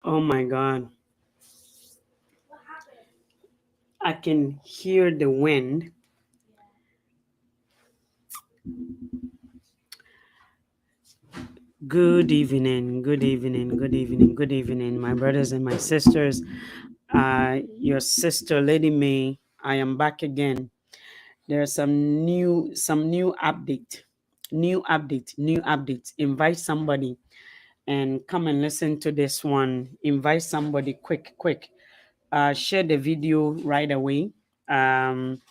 Oh my God. I can hear the wind. Good evening, good evening, good evening, good evening, my brothers and my sisters. Your sister, Lady May. I am back again. There's some new update, new update. Invite somebody and come and listen to this one. Invite somebody quick, quick. Share the video right away. Um,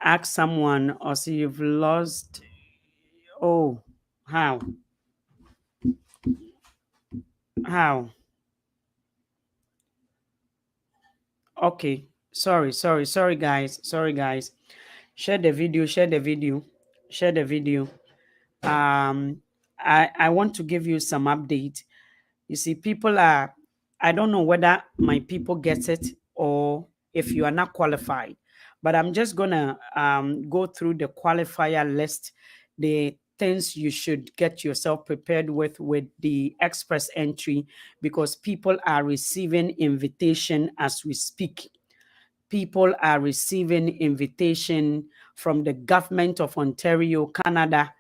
Ask someone or see you've lost. Oh, how? How? Okay. Sorry, guys. Sorry, guys. Share the video, share the video, share the video. I want to give you some update. You see, people are, I don't know whether my people get it or if you are not qualified, but I'm just gonna go through the qualifier list, the things you should get yourself prepared with the express entry, because people are receiving invitation as we speak. People are receiving invitation from the government of Ontario, Canada,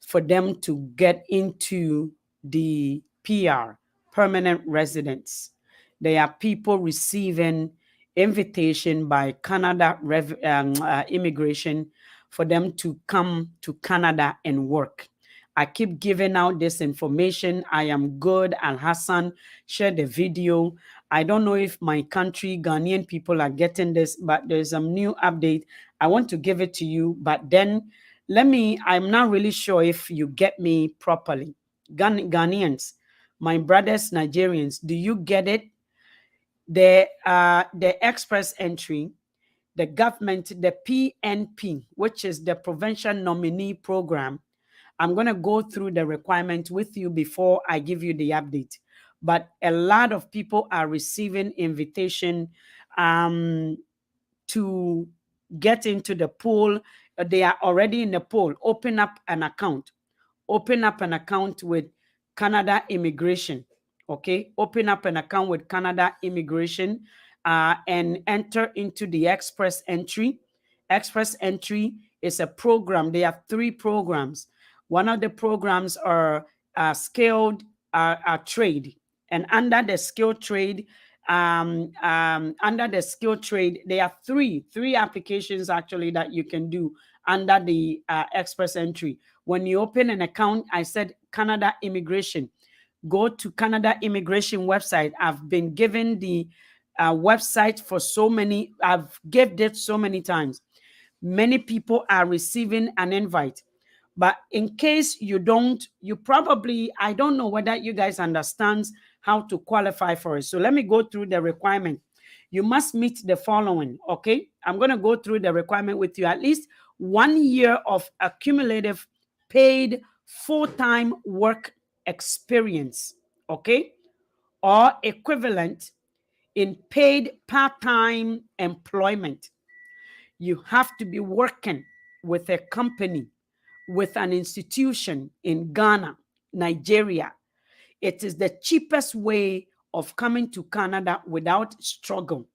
for them to get into the PR, permanent residence. There are people receiving invitation by Canada immigration for them to come to Canada and work. I keep giving out this information. I am good. Al Hassan, share the video. I don't know if my country, Ghanaian people, are getting this, but there's a new update. I want to give it to you, but then I'm not really sure if you get me properly. Ghanaians, my brothers, Nigerians, do you get it? The express entry, the government, the PNP, which is the Provincial Nominee Program. I'm going to go through the requirement with you before I give you the update. But a lot of people are receiving invitation to get into the pool. They are already in the pool. Open up an account. Open up an account with Canada Immigration. Okay, open up an account with Canada Immigration and enter into the Express Entry. Express Entry is a program. They have three programs. One of the programs are skilled trade, and under the skilled trade, there are three applications actually that you can do under the express entry. When you open an account, I said Canada Immigration. Go to Canada Immigration website. I've been given the website for so many. I've given it so many times. Many people are receiving an invite. But in case you don't, you probably, I don't know whether you guys understand how to qualify for it. So let me go through the requirement. You must meet the following, okay? I'm going to go through the requirement with you. At least 1 year of accumulative paid full-time work experience, okay? Or equivalent in paid part-time employment. You have to be working with a company, with an institution in Ghana, Nigeria. It is the cheapest way of coming to Canada without struggle,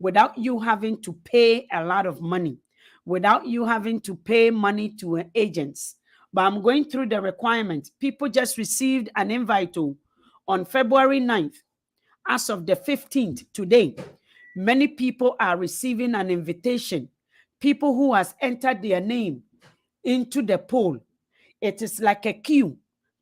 without you having to pay a lot of money, without you having to pay money to agents. But I'm going through the requirements. People just received an invite on February 9th. As of the 15th, today, many people are receiving an invitation. People who has entered their name into the poll. It is like a queue.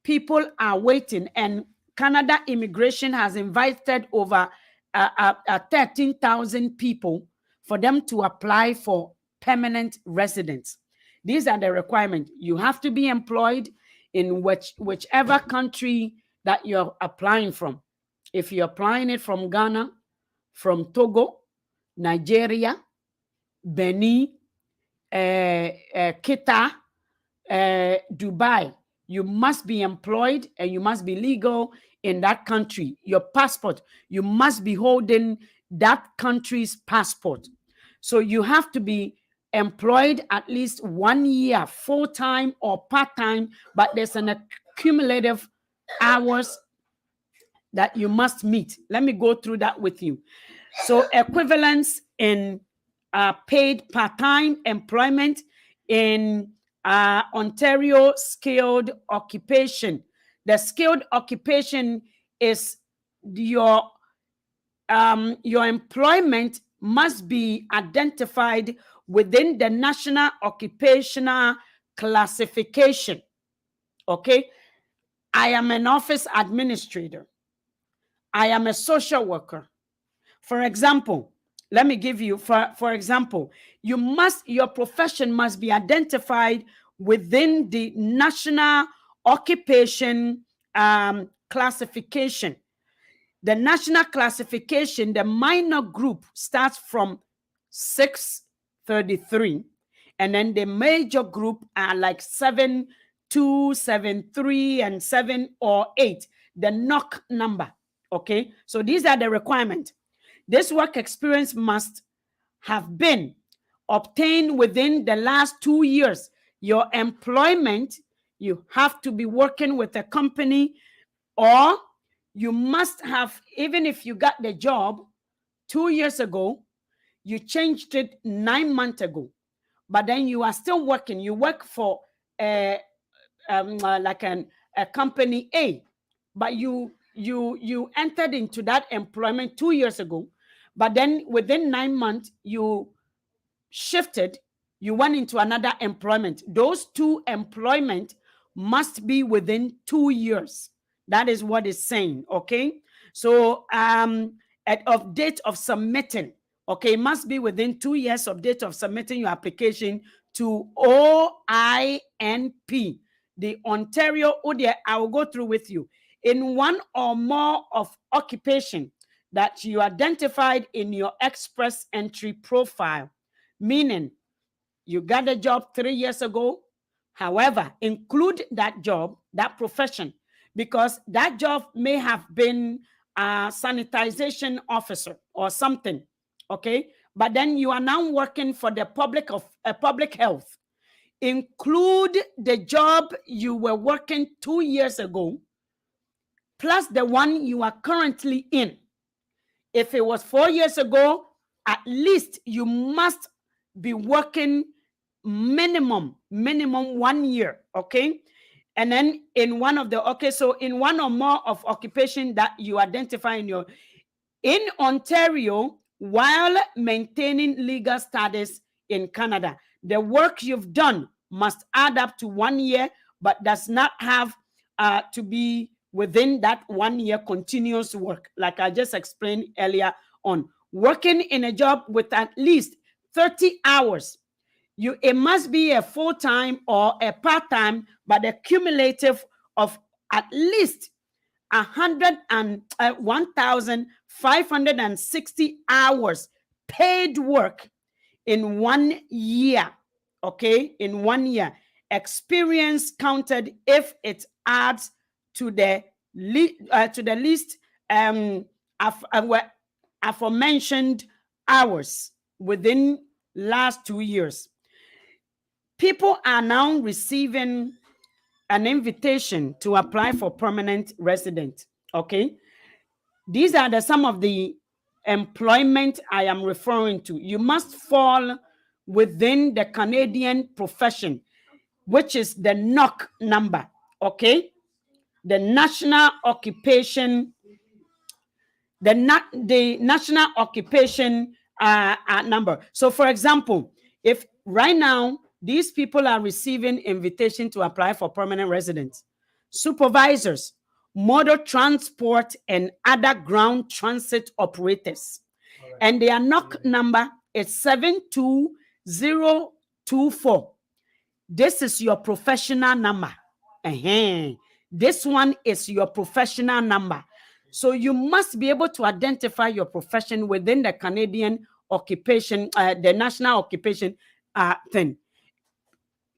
People are waiting, and Canada Immigration has invited over 13,000 people for them to apply for permanent residence. These are the requirements. You have to be employed in whichever country that you're applying from. If you're applying it from Ghana, from Togo, Nigeria, Benin, Kita, Dubai, you must be employed and you must be legal in that country. Your passport, you must be holding that country's passport. So you have to be employed at least 1 year, full-time or part-time, but there's an accumulative hours that you must meet. Let me go through that with you. So equivalence in paid part-time employment in Ontario skilled occupation. The skilled occupation is your employment must be identified within the National Occupational Classification. Okay, I am an office administrator. I am a social worker. For example, let me give you, for example, your profession must be identified within the National Occupation Classification. The National Classification, the minor group starts from 633, and then the major group are like 7, 2, 7, 3, and 7 or 8, the NOC number. Okay, so these are the requirements. This work experience must have been obtained within the last 2 years. Your employment, you have to be working with a company, or you must have, even if you got the job 2 years ago, you changed it 9 months ago, but then you are still working. You work for like a company A, but you entered into that employment 2 years ago, but then within 9 months you shifted, you went into another employment. Those two employment must be within 2 years. That is what it's saying. Okay, so of date of submitting, okay, must be within 2 years of date of submitting your application to OINP, the Ontario. I will go through with you. In one or more of occupation that you identified in your express entry profile, meaning you got a job 3 years ago. However, include that job, that profession, because that job may have been a sanitization officer or something. Okay, but then you are now working for the public health. Include the job you were working 2 years ago, plus the one you are currently in. If it was 4 years ago, at least you must be working minimum 1 year. Okay, and then in one of the, okay, so in one or more of occupation that you identify in Ontario, while maintaining legal status in Canada, the work you've done must add up to 1 year, but does not have to be within that 1 year continuous work, like I just explained earlier on. Working in a job with at least 30 hours. It must be a full-time or a part-time, but a cumulative of at least 1,560 hours paid work in 1 year. Okay, in 1 year. Experience counted if it adds to the list aforementioned hours within last 2 years. People are now receiving an invitation to apply for permanent resident. Okay, these are some of the employment I am referring to. You must fall within the Canadian profession, which is the NOC number. Okay, the National Occupation, the National Occupation number. So, for example, if right now these people are receiving invitation to apply for permanent residence, supervisors, motor transport, and other ground transit operators, and their NOC number is 72024. This is your professional number. This one is your professional number. So you must be able to identify your profession within the Canadian occupation, the National Occupation thing,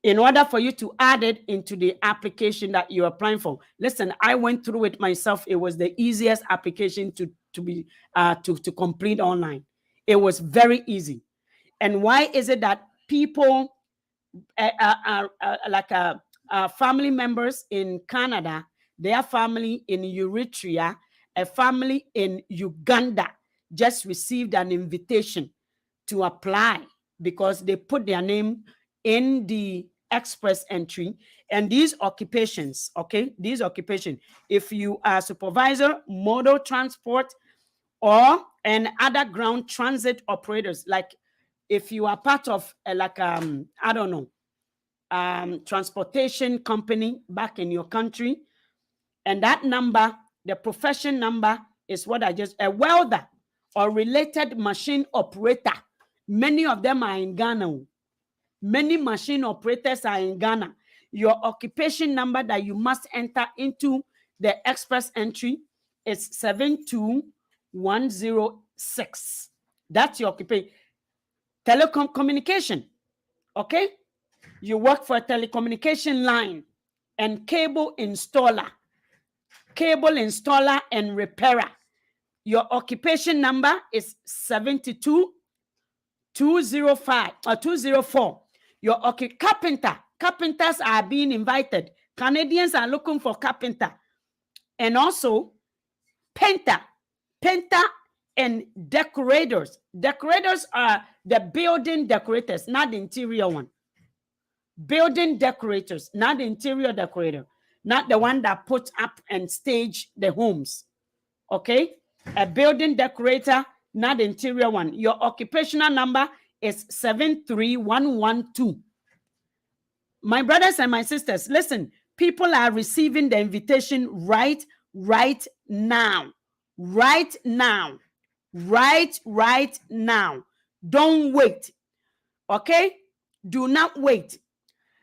in order for you to add it into the application that you're applying for. Listen, I went through it myself. It was the easiest application to complete online. It was very easy. And why is it that people family members in Canada, their family in Eritrea, A family in Uganda just received an invitation to apply because they put their name in the express entry. And these occupations, okay, these occupations, if you are supervisor, model transport, or and other ground transit operators, like if you are part of I don't know, transportation company back in your country, and that number, the profession number, is what I just, a welder or related machine operator. Many of them are in Ghana. Many machine operators are in Ghana. Your occupation number that you must enter into the express entry is 72106. That's your occupation. Telecom communication. Okay? You work for a telecommunication line and cable installer and repairer. Your occupation number is 72205 or 204. Your carpenters are being invited. Canadians are looking for carpenter. And also painter and decorators. Decorators are the building decorators, not the interior one. Building decorators, not the interior decorator, not the one that puts up and stage the homes. Okay? A building decorator, not the interior one. Your occupational number is 73112. My brothers and my sisters, listen, people are receiving the invitation right now. Right now. Right now. Don't wait. Okay? Do not wait.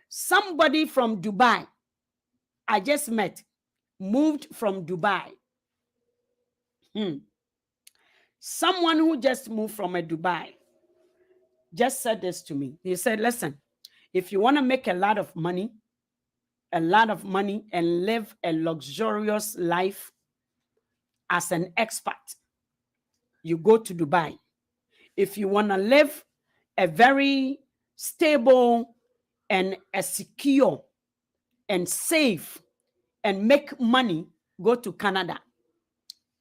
Somebody from Dubai, I just met, moved from Dubai. Someone who just moved from Dubai just said this to me. He said, listen, if you want to make a lot of money and live a luxurious life as an expat, you go to Dubai. If you want to live a very stable and a secure and safe and make money, go to Canada.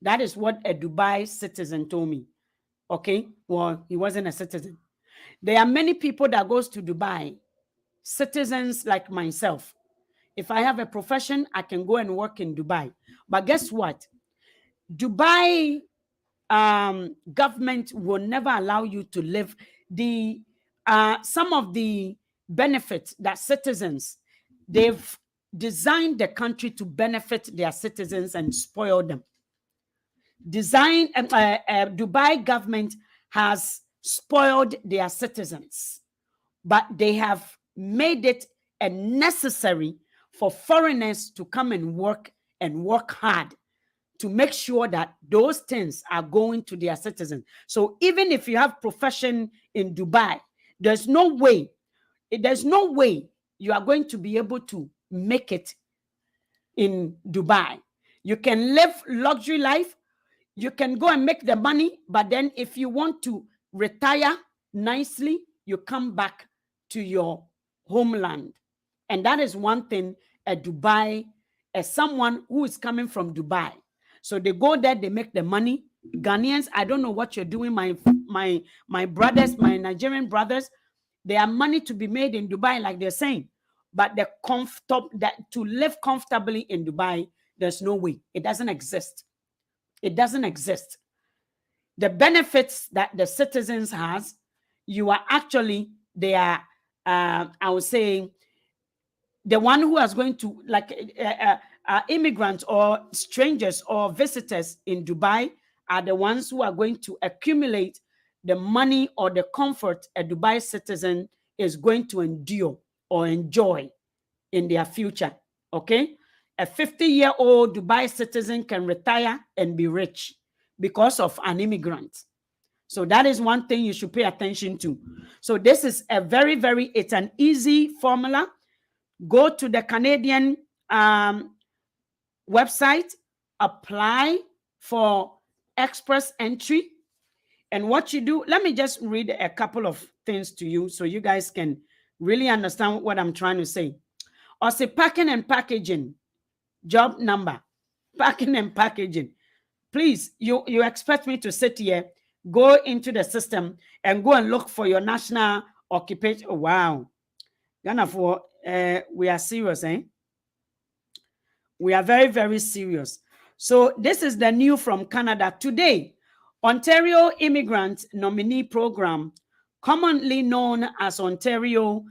That is what a Dubai citizen told me. Okay? Well, he wasn't a citizen. There are many people that goes to Dubai, citizens like myself. If I have a profession, I can go and work in Dubai. But guess what? Dubai government will never allow you to live some of the benefits that citizens, they've designed the country to benefit their citizens and spoil them. Dubai government has spoiled their citizens, but they have made it necessary for foreigners to come and work hard to make sure that those things are going to their citizens. So even if you have profession in Dubai, there's no way you are going to be able to make it in Dubai. You can live luxury life, you can go and make the money, but then if you want to retire nicely, you come back to your homeland. And that is one thing Dubai, as someone who is coming from Dubai. So they go there, they make the money. Ghanaians, I don't know what you're doing, my brothers, my Nigerian brothers, there are money to be made in Dubai, like they're saying. But to live comfortably in Dubai, there's no way. It doesn't exist. It doesn't exist. The benefits that the citizens has, you are actually, they are, I would say, the one who is going to, like immigrants or strangers or visitors in Dubai are the ones who are going to accumulate the money or the comfort a Dubai citizen is going to endure or enjoy in their future. Okay? A 50-year-old Dubai citizen can retire and be rich because of an immigrant. So that is one thing you should pay attention to. So this is a it's an easy formula. Go to the Canadian website, apply for express entry. And what you do, let me just read a couple of things to you so you guys can really understand what I'm trying to say. Also, packing and packaging, job number, packing and packaging. Please, you expect me to sit here, go into the system, and go and look for your national occupation? Oh, wow. Ghana for we are serious, eh? We are very, very serious. So this is the new from Canada. Today, Ontario Immigrant Nominee Program, commonly known as Ontario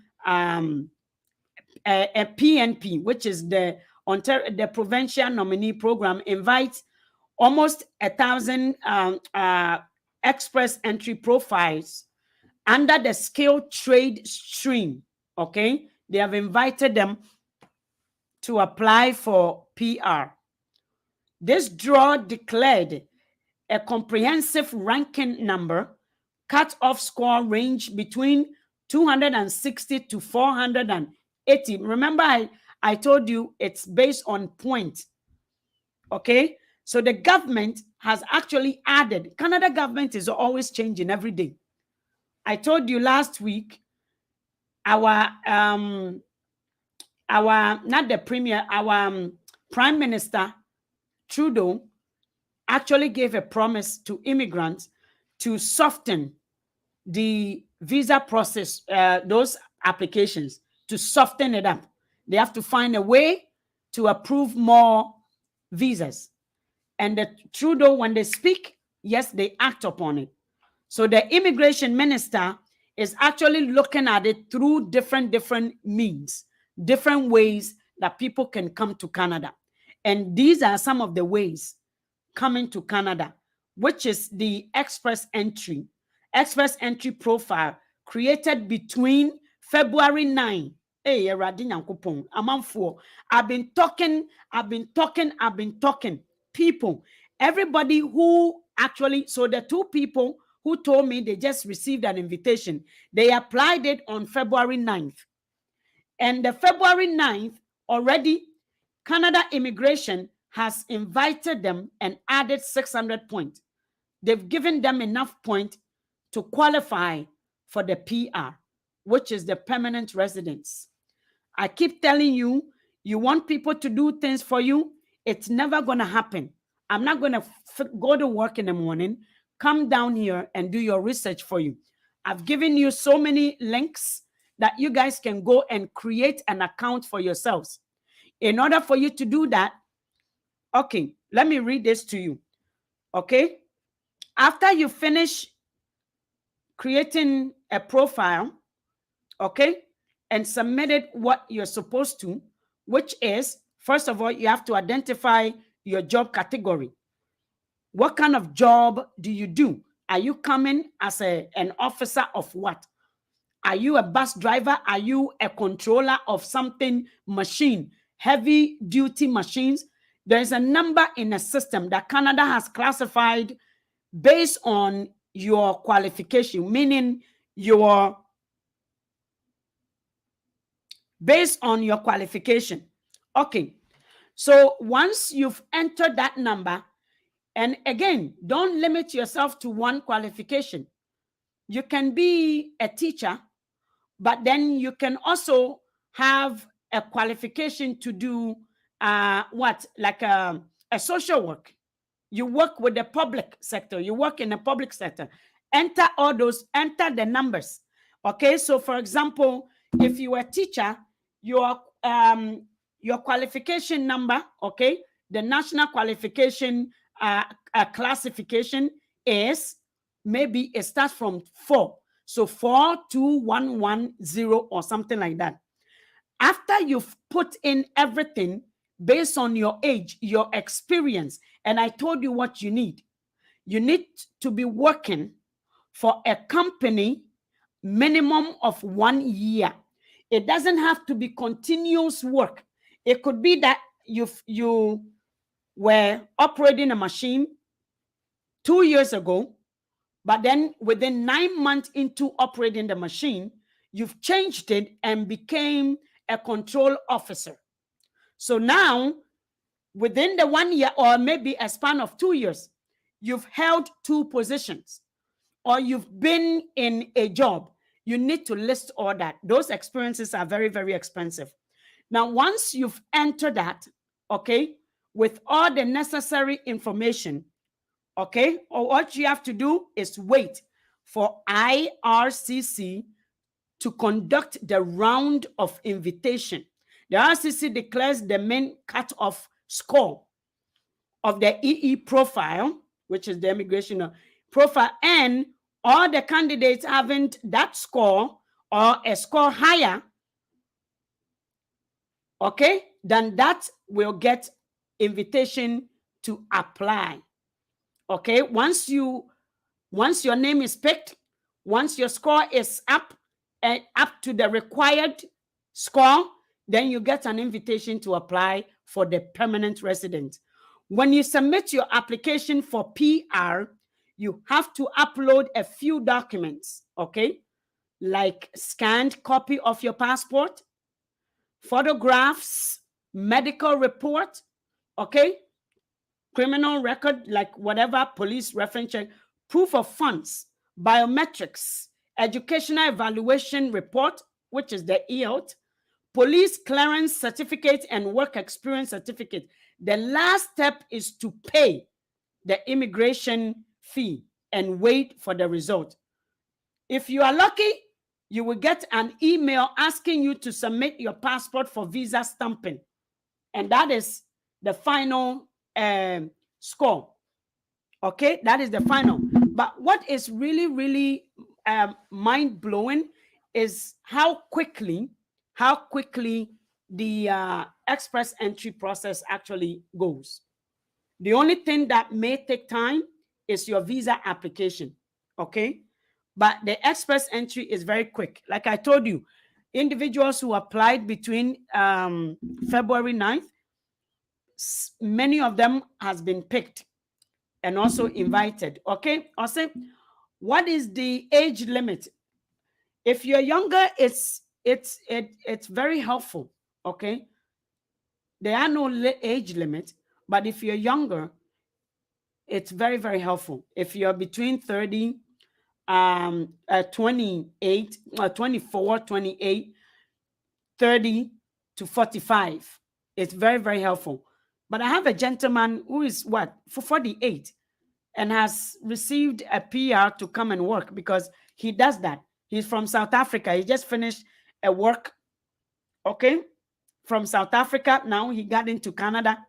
PNP, which is the Provincial Nominee Program, invites almost 1,000 express entry profiles under the skilled trade stream. Okay, they have invited them to apply for PR. This draw declared a comprehensive ranking number, cut-off score range between 260 to 480. Remember, I told you it's based on point. Okay, so the government has actually added. Canada government is always changing every day. I told you last week, our not the premier, our Prime Minister Trudeau actually gave a promise to immigrants to soften the visa process, those applications, to soften it up. They have to find a way to approve more visas. And the Trudeau, when they speak, yes, they act upon it. So the immigration minister is actually looking at it through different means, different ways that people can come to Canada. And these are some of the ways coming to Canada, which is the express entry profile created between February 9. Hey, I've been talking. People, everybody who actually, so the two people who told me they just received an invitation, they applied it on February 9th. And the February 9th, already, Canada Immigration has invited them and added 600 points. They've given them enough points to qualify for the PR, which is the permanent residence. I keep telling you, you want people to do things for you, it's never going to happen. I'm not going to go to work in the morning, come down here and do your research for you. I've given you so many links that you guys can go and create an account for yourselves. In order for you to do that, okay, let me read this to you. Okay, after you finish creating a profile, okay, and submitted what you're supposed to, which is, first of all, you have to identify your job category. What kind of job do you do? Are you coming as an officer of what? Are you a bus driver? Are you a controller of something machine, heavy duty machines? There's a number in a system that Canada has classified based on your qualification, meaning based on your qualification. Okay, so once you've entered that number, and again, don't limit yourself to one qualification. You can be a teacher, but then you can also have a qualification to do like a social work. You work with the public sector. You work in the public sector. Enter all those, enter the numbers. Okay, so for example, if you are a teacher, your qualification number, okay, the national qualification classification is, maybe it starts from 4. So 42110 or something like that. After you've put in everything based on your age, your experience, and I told you what you need to be working for a company minimum of 1 year. It doesn't have to be continuous work. It could be that you were operating a machine 2 years ago, but then within 9 months into operating the machine, you've changed it and became a control officer. So now, within the 1 year or maybe a span of 2 years, you've held 2 positions or you've been in a job. You need to list all that. Those experiences are very, very expensive. Now, once you've entered that, okay, with all the necessary information, Okay, or what you have to do is wait for IRCC to conduct the round of invitation. The IRCC declares the main cut-off score of the EE profile, which is the immigration profile, and all the candidates having that score or a score higher, okay, then that will get invitation to apply. Okay, once your name is picked, once your score is up to the required score, then you get an invitation to apply for the permanent resident. When you submit your application for PR, you have to upload a few documents, okay? Like scanned copy of your passport, photographs, medical report, okay? Criminal record, like whatever, police reference check, proof of funds, biometrics, educational evaluation report, which is the EOT, police clearance certificate, and work experience certificate. The last step is to pay the immigration fee and wait for the result. If you are lucky, you will get an email asking you to submit your passport for visa stamping. And that is the final score. Okay, that is the final. But what is really, really mind-blowing is how quickly the express entry process actually goes. The only thing that may take time is your visa application, okay? But the express entry is very quick. Like I told you, individuals who applied between February 9th, many of them has been picked and also invited, okay? Also, what is the age limit? If you're younger, it's very helpful, okay? There are no age limit, but if you're younger, it's very, very helpful. If you're between 30, 28, 24, 28, 30 to 45, it's very, very helpful. But I have a gentleman who is what, for 48, and has received a PR to come and work because he does that. He's from South Africa. He just finished a work, okay, from South Africa. Now he got into Canada.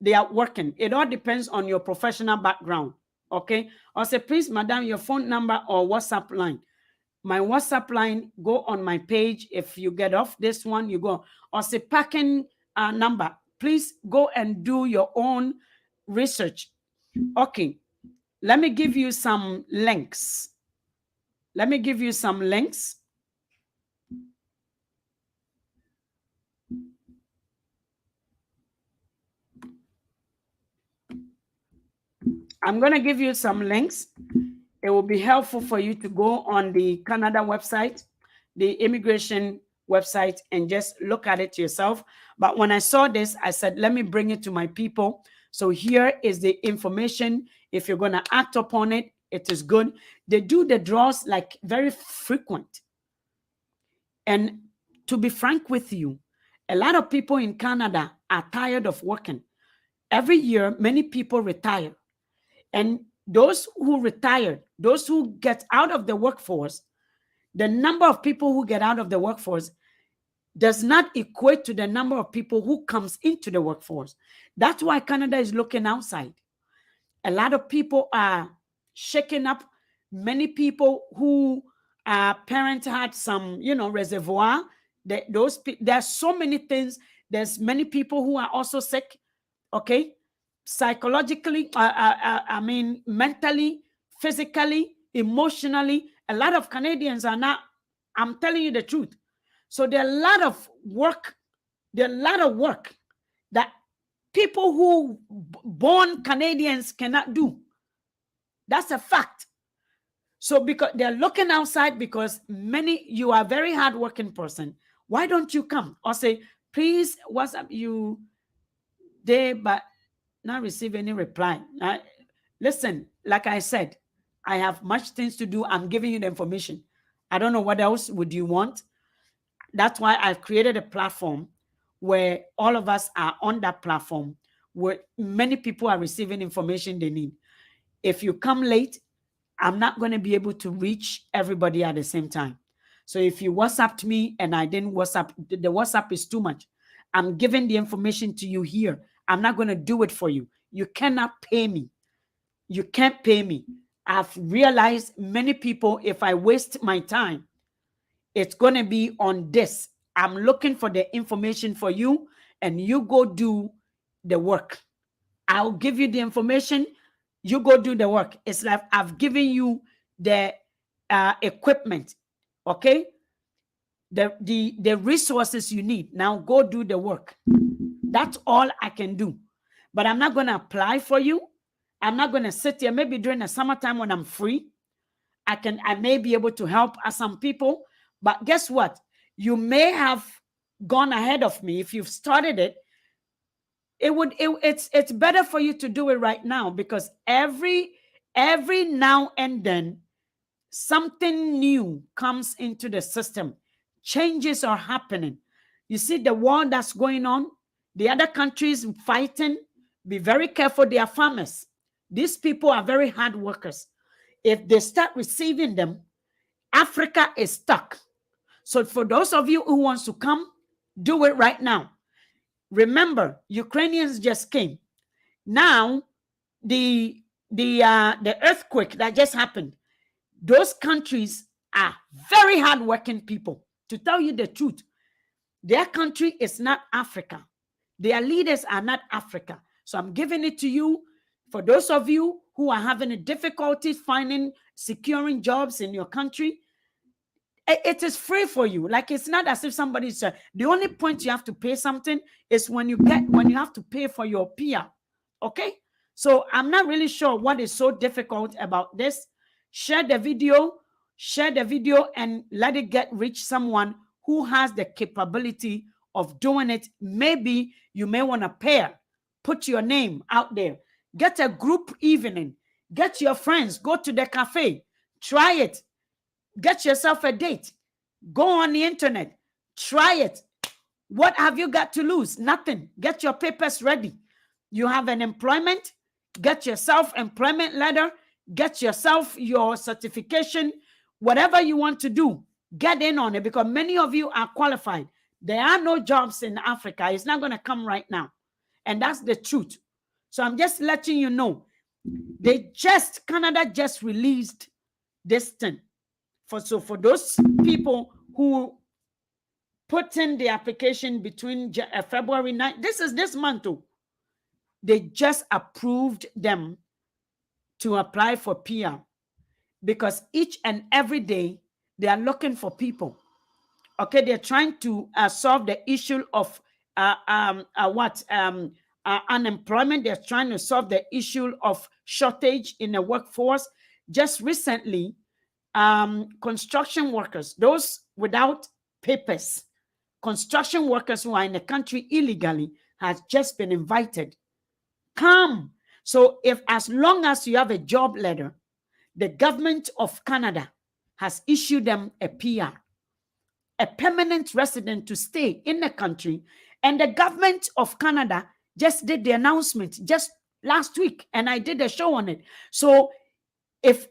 They are working. It all depends on your professional background, okay? I'll say, please, madam, your phone number or WhatsApp line. My WhatsApp line, go on my page. If you get off this one, you go. I'll say, packing number. Please go and do your own research. Okay, let me give you some links. Let me give you some links. I'm going to give you some links. It will be helpful for you to go on the Canada website, the immigration website, and just look at it yourself. But when I saw this, I said, let me bring it to my people. So here is the information. If you're going to act upon it, it is good. They do the draws like very frequent. And to be frank with you, a lot of people in Canada are tired of working. Every year, many people retire. And those who retired, those who get out of the workforce, the number of people who get out of the workforce does not equate to the number of people who comes into the workforce. That's why Canada is looking outside. A lot of people are shaking up. Many people who parents had some, reservoir. There are so many things. There's many people who are also sick, okay? Psychologically, mentally, physically, emotionally. A lot of Canadians are not, I'm telling you the truth. So there are a lot of work. There are a lot of work that people who born Canadians cannot do. That's a fact. So because they're looking outside, because you are a very hardworking person. Why don't you come? Or say, please, WhatsApp you there, but not receive any reply. Listen, like I said, I have much things to do. I'm giving you the information. I don't know what else would you want. That's why I've created a platform where all of us are on that platform, where many people are receiving information they need. If you come late, I'm not going to be able to reach everybody at the same time. So if you WhatsApped me and I didn't WhatsApp, the WhatsApp is too much. I'm giving the information to you here. I'm not going to do it for you. You cannot pay me. You can't pay me. I've realized many people, if I waste my time, it's going to be on this. I'm looking for the information for you, and you go do the work. I'll give you the information. You go do the work. It's like I've given you the equipment, okay? The resources you need. Now go do the work. That's all I can do. But I'm not going to apply for you. I'm not going to sit here. Maybe during the summertime when I'm free, I may be able to help some people. But guess what? You may have gone ahead of me. If you've started it, it's better for you to do it right now, because every now and then something new comes into the system. Changes are happening. You see the war that's going on, the other countries fighting. Be very careful. They are farmers. These people are very hard workers. If they start receiving them, Africa is stuck. So for those of you who wants to come, do it right now. Remember, Ukrainians just came. Now, the earthquake that just happened, those countries are very hardworking people. To tell you the truth, their country is not Africa. Their leaders are not Africa. So I'm giving it to you. For those of you who are having a difficulty securing jobs in your country, it is free for you. Like, it's not as if somebody's the only point you have to pay something is when you have to pay for your PR. Okay, so I'm not really sure what is so difficult about this. Share the video, and let it reach someone who has the capability of doing it. Maybe you may want to pair, put your name out there, get a group evening, get your friends, go to the cafe, try it. Get yourself a date. Go on the internet. Try it. What have you got to lose? Nothing. Get your papers ready. You have an employment. Get yourself employment letter. Get yourself your certification. Whatever you want to do, get in on it, because many of you are qualified. There are no jobs in Africa. It's not going to come right now. And that's the truth. So I'm just letting you know. Canada just released this thing. For those people who put in the application between February 9th, this month too, they just approved them to apply for PR, because each and every day they are looking for people. Okay, they're trying to solve the issue of unemployment. They're trying to solve the issue of shortage in the workforce. Just recently, construction workers, those without papers, construction workers who are in the country illegally, has just been invited. Come. So as long as you have a job letter, the government of Canada has issued them a PR, a permanent resident to stay in the country. And the government of Canada just did the announcement just last week, and I did a show on it. So if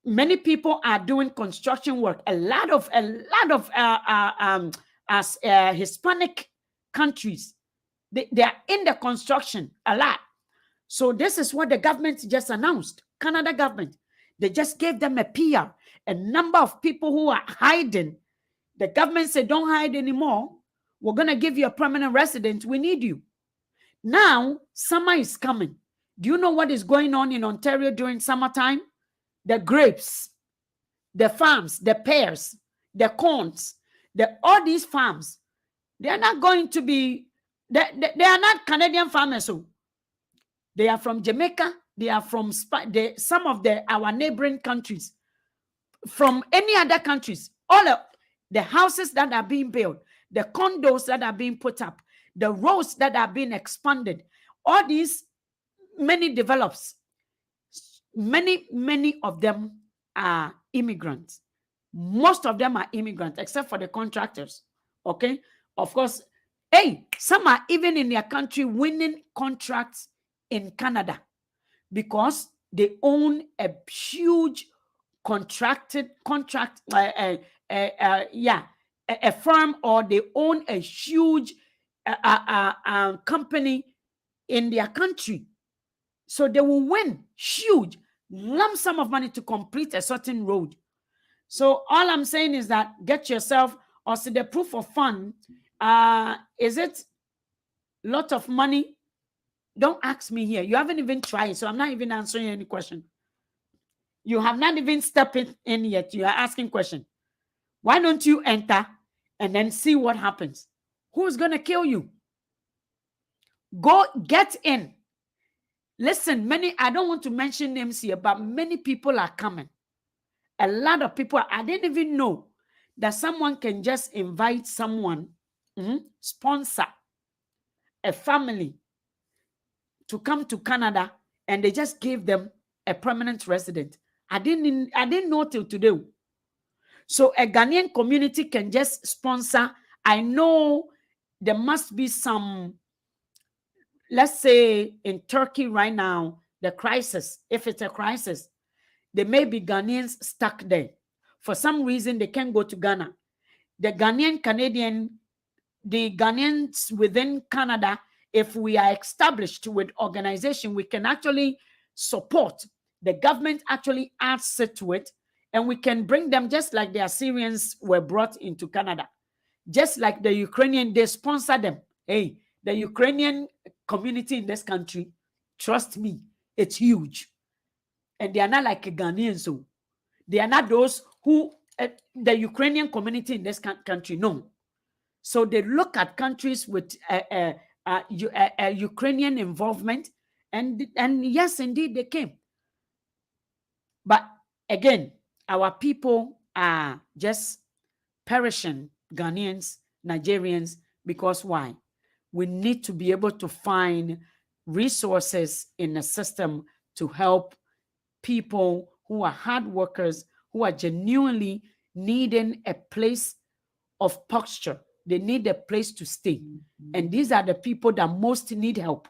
many people are doing construction work, a lot of Hispanic countries, they are in the construction a lot. So this is what the government just announced. Canada government, they just gave them a PR. A number of people who are hiding, the government said, don't hide anymore. We're going to give you a permanent resident. We need you. Now, summer is coming. Do you know what is going on in Ontario during summertime? The grapes, the farms, the pears, the corns, all these farms, they are not going to be, they are not Canadian farmers. So they are from Jamaica. They are from some of our neighboring countries, from any other countries. All of the houses that are being built, the condos that are being put up, the roads that are being expanded, all these many develops. Many of them are immigrants. Most of them are immigrants, except for the contractors. Okay, of course. Hey, some are even in their country winning contracts in Canada, because They own a huge contract, a firm, or they own a huge company in their country. So they will win huge lump sum of money to complete a certain road. So all I'm saying is that get yourself, or see the proof of fund. Is it lot of money? Don't ask me here. You haven't even tried, so I'm not even answering any question. You have not even stepped in yet. You are asking question. Why don't you enter and then see what happens? Who's going to kill you? Go get in. Listen, I don't want to mention names here, but many people are coming. A lot of people, I didn't even know that someone can just invite someone, sponsor a family to come to Canada, and they just gave them a permanent resident. I didn't know till today. So a Ghanaian community can just sponsor. I know there must be some, let's say in Turkey right now, the crisis, if it's a crisis, there may be Ghanaians stuck there. For some reason, they can't go to Ghana. The Ghanaians within Canada, if we are established with organization, we can actually support. The government actually adds it to it, and we can bring them just like the Assyrians were brought into Canada. Just like the Ukrainian, they sponsor them. Hey, the Ukrainian community in this country, trust me, it's huge. And they are not like a Ghanaian, so they are not those who, the Ukrainian community in this country, no. So they look at countries with Ukrainian involvement, and yes, indeed, they came. But again, our people are just perishing, Ghanaians, Nigerians, because why? We need to be able to find resources in the system to help people who are hard workers, who are genuinely needing a place of posture. They need a place to stay. And these are the people that most need help.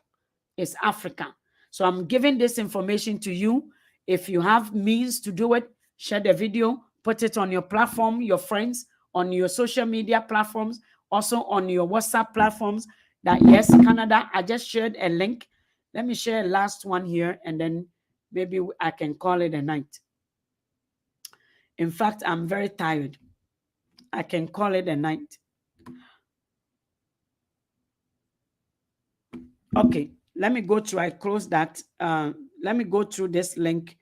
It's Africa. So I'm giving this information to you. If you have means to do it, share the video, put it on your platform, your friends, on your social media platforms, also on your WhatsApp platforms. That yes, Canada, I just shared a link. Let me share a last one here, and then maybe I can call it a night. In fact, I'm very tired. I can call it a night. Okay, let me go through. I close that. Let me go through this link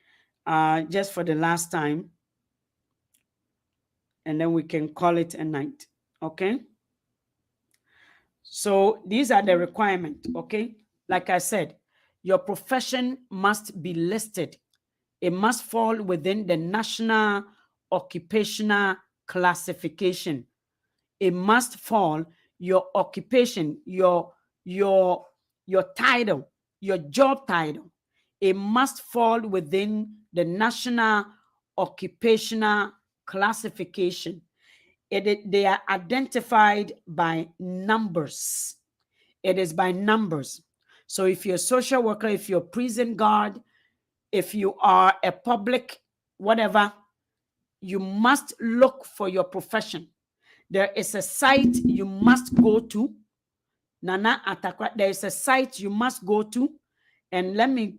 just for the last time, and then we can call it a night. Okay. So these are the requirements. Okay. Like I said, your profession must be listed. It must fall within the National Occupational Classification. It must fall, your occupation, your title, your job title. It must fall within the National Occupational Classification. They are identified by numbers. It is by numbers. So if you're a social worker, if you're a prison guard, if you are a public whatever, you must look for your profession. There is a site you must go to. Nana Atakwa, there is a site you must go to, and let me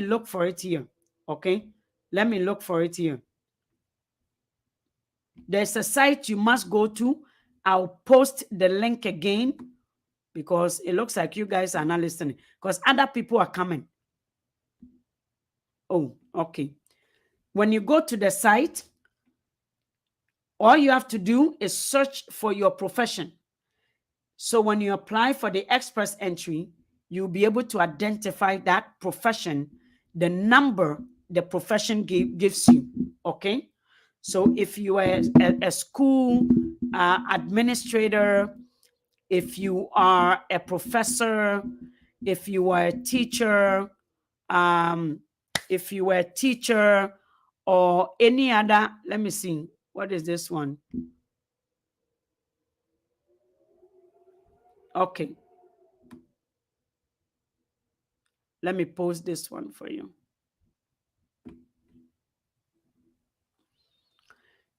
look for it here. Okay, let me look for it here. There's a site you must go to. I'll post the link again because it looks like you guys are not listening because other people are coming. Oh, okay. When you go to the site, all you have to do is search for your profession. So when you apply for the express entry, you'll be able to identify that profession, the number the profession gives you. Okay. So if you are a school administrator, if you are a professor, if you are a teacher, or any other, let me see, what is this one? Okay. Let me post this one for you.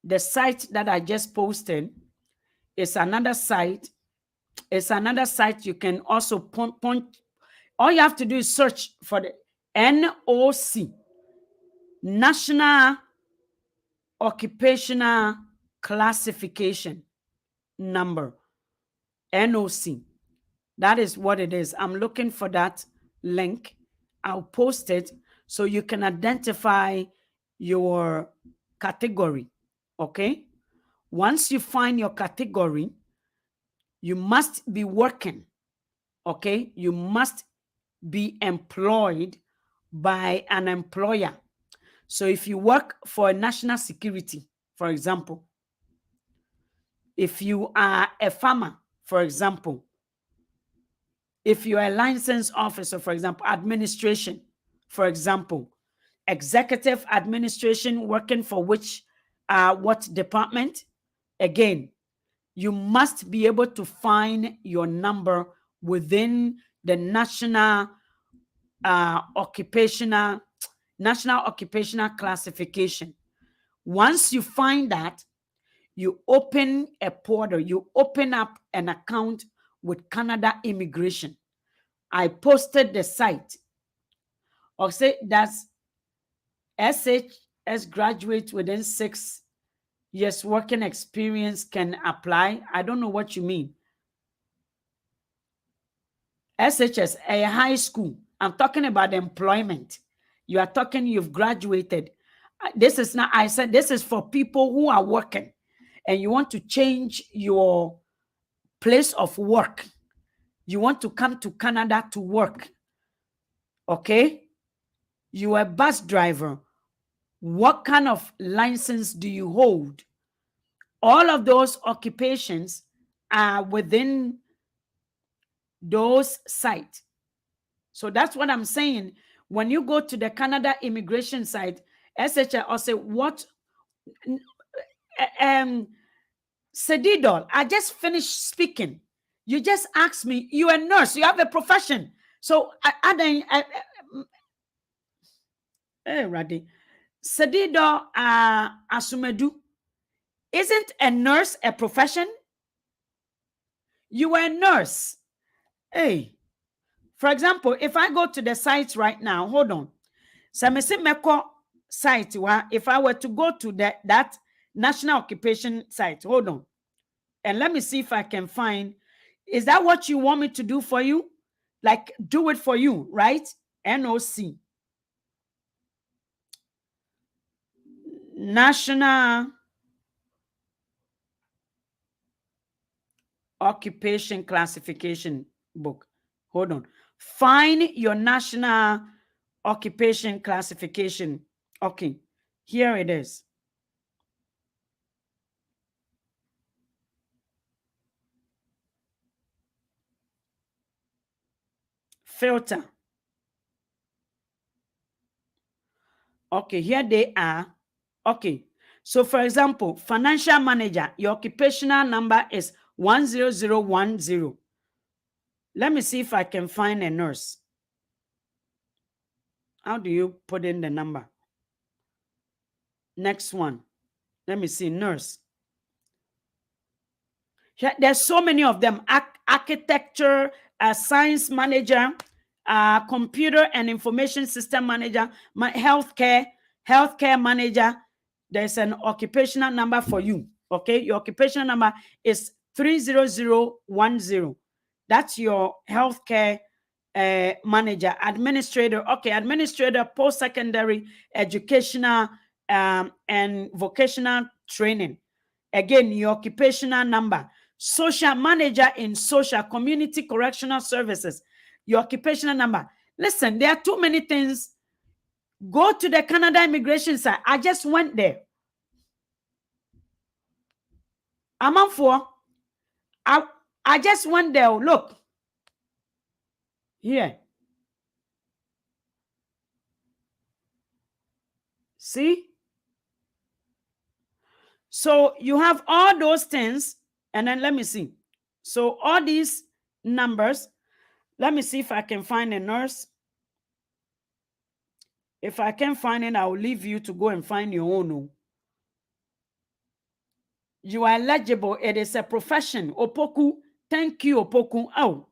The site that I just posted is another site. It's another site you can also point. All you have to do is search for the NOC, National Occupational Classification Number, NOC. That is what it is. I'm looking for that link. I'll post it so you can identify your category. Okay? Once you find your category, you must be working. Okay? You must be employed by an employer. So if you work for national security, for example, if you are a farmer, for example, if you are a licensed officer, for example, administration, for example, executive administration, working for which, what department? Again, you must be able to find your number within the national occupational classification. Once you find that, you open a portal, you open up an account with Canada Immigration. I posted the site. Or say that's SHS graduate within 6 years working experience can apply. I don't know what you mean. SHS, a high school. I'm talking about employment. You are talking, you've graduated. This is not, I said, this is for people who are working and you want to change your place of work. You want to come to Canada to work. Okay? You are a bus driver. What kind of license do you hold? All of those occupations are within those sites. So that's what I'm saying. When you go to the Canada immigration site, SHS or say, what? Sedidol, I just finished speaking. You just asked me, you're a nurse, you have a profession. So Raddy, Sedidol Asumedu, isn't a nurse a profession? You are a nurse. Hey, for example, if I go to the site right now, hold on. Meko site, if I were to go to that national occupation site, hold on. And let me see if I can find, is that what you want me to do for you? Like, do it for you, right? NOC. National Occupation Classification book. Hold on. Find your national occupation classification. Okay, here it is. Filter. Okay, here they are. Okay, so for example, financial manager, your occupational number is 10010. Let me see if I can find a nurse. How do you put in the number? Next one. Let me see, nurse. There's so many of them. Architecture, science manager, computer and information system manager, healthcare manager. There's an occupational number for you. Okay, your occupational number is 30010. That's your healthcare manager. Administrator. Okay, administrator, post-secondary educational and vocational training. Again, your occupational number. Social manager in social community correctional services. Your occupational number. Listen, there are too many things. Go to the Canada immigration site. I just went there. I'm on for. I just went there. Look. Here. See? So you have all those things. And then let me see. So all these numbers. Let me see if I can find a nurse. If I can't find it, I'll leave you to go and find your own. You are eligible. It is a profession. Opoku. Thank you, Opoku. Oh,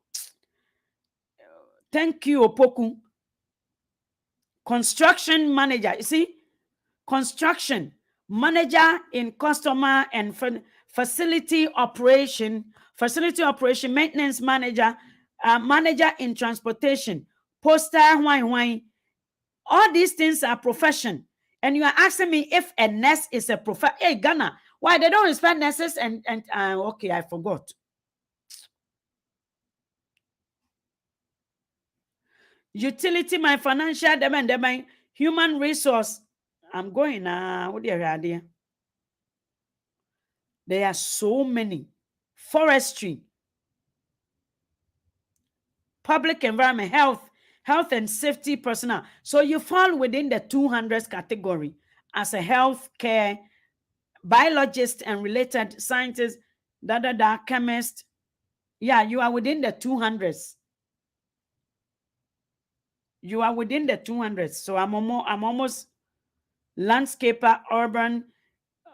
thank you, Opoku. Construction manager. You see, construction manager in customer and facility operation, maintenance manager, manager in transportation, poster, wine. All these things are profession. And you are asking me if a nurse is a profession. Hey, Ghana, why they don't respect nurses? And okay, I forgot. Utility, my financial demand, my human resource. I'm going what idea? There are so many. Forestry, public environment, health and safety personnel. So you fall within the 200s category as a healthcare biologist and related scientists, chemist. Yeah, you are within the 200s. You are within the 200s. So I'm almost landscaper, urban.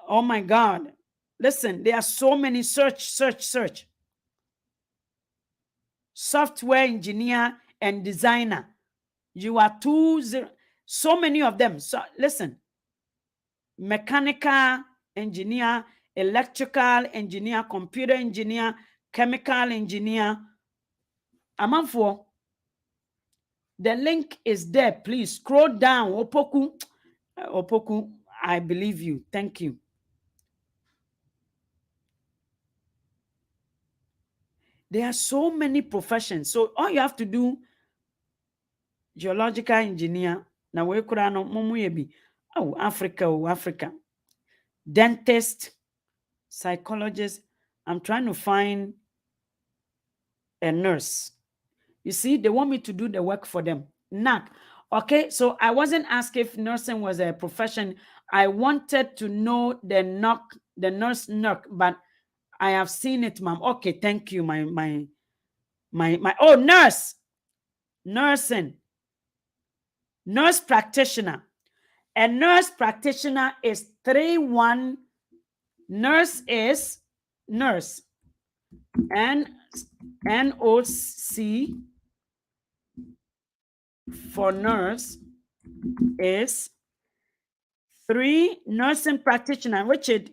Oh my God. Listen, there are so many search. Software engineer and designer. You are so many of them. So listen, mechanical engineer, electrical engineer, computer engineer, chemical engineer. Amanfo, the link is there. Please scroll down. Opoku, I believe you. Thank you. There are so many professions. So all you have to do, geological engineer, na we kurano momuyebi. Oh, Africa. Dentist, psychologist. I'm trying to find a nurse. You see, they want me to do the work for them. NAC. Okay, so I wasn't asked if nursing was a profession. I wanted to know the nurse NUC, but I have seen it, ma'am. Okay, thank you, my oh, nurse. Nursing. Nurse practitioner. A nurse practitioner is 3-1. Nurse is nurse. NOC for nurse is 3. Nursing practitioner, Richard,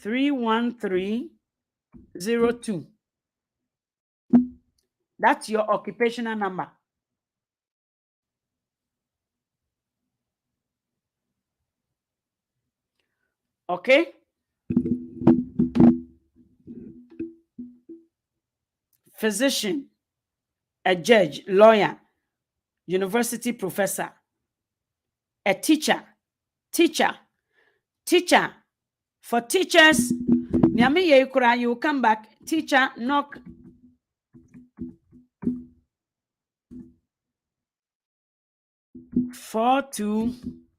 31302. That's your occupational number. Okay? Physician, a judge, lawyer, university professor, a teacher. For teachers, you come back. Teacher, knock. Four, 2.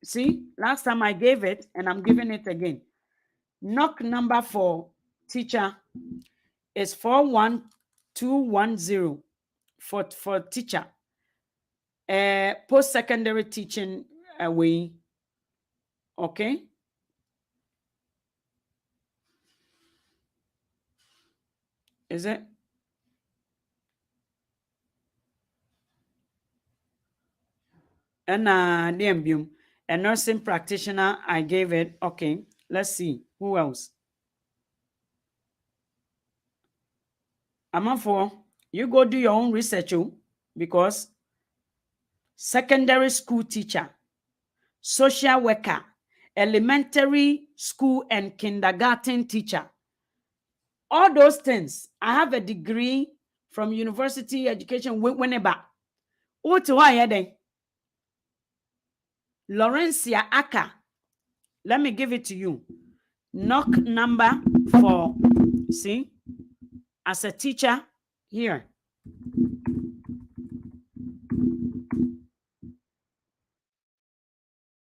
See, last time I gave it and I'm giving it again. NOC number for teacher is 41210 for teacher. Post-secondary teaching away. Okay. Is it? And a nursing practitioner, I gave it. Okay, let's see. Who else? Amanfo, you go do your own research, because secondary school teacher, social worker, elementary school and kindergarten teacher. All those things. I have a degree from University Education Winneba. What do I then? Laurencia Aka. Let me give it to you. NOC number for, see, as a teacher here.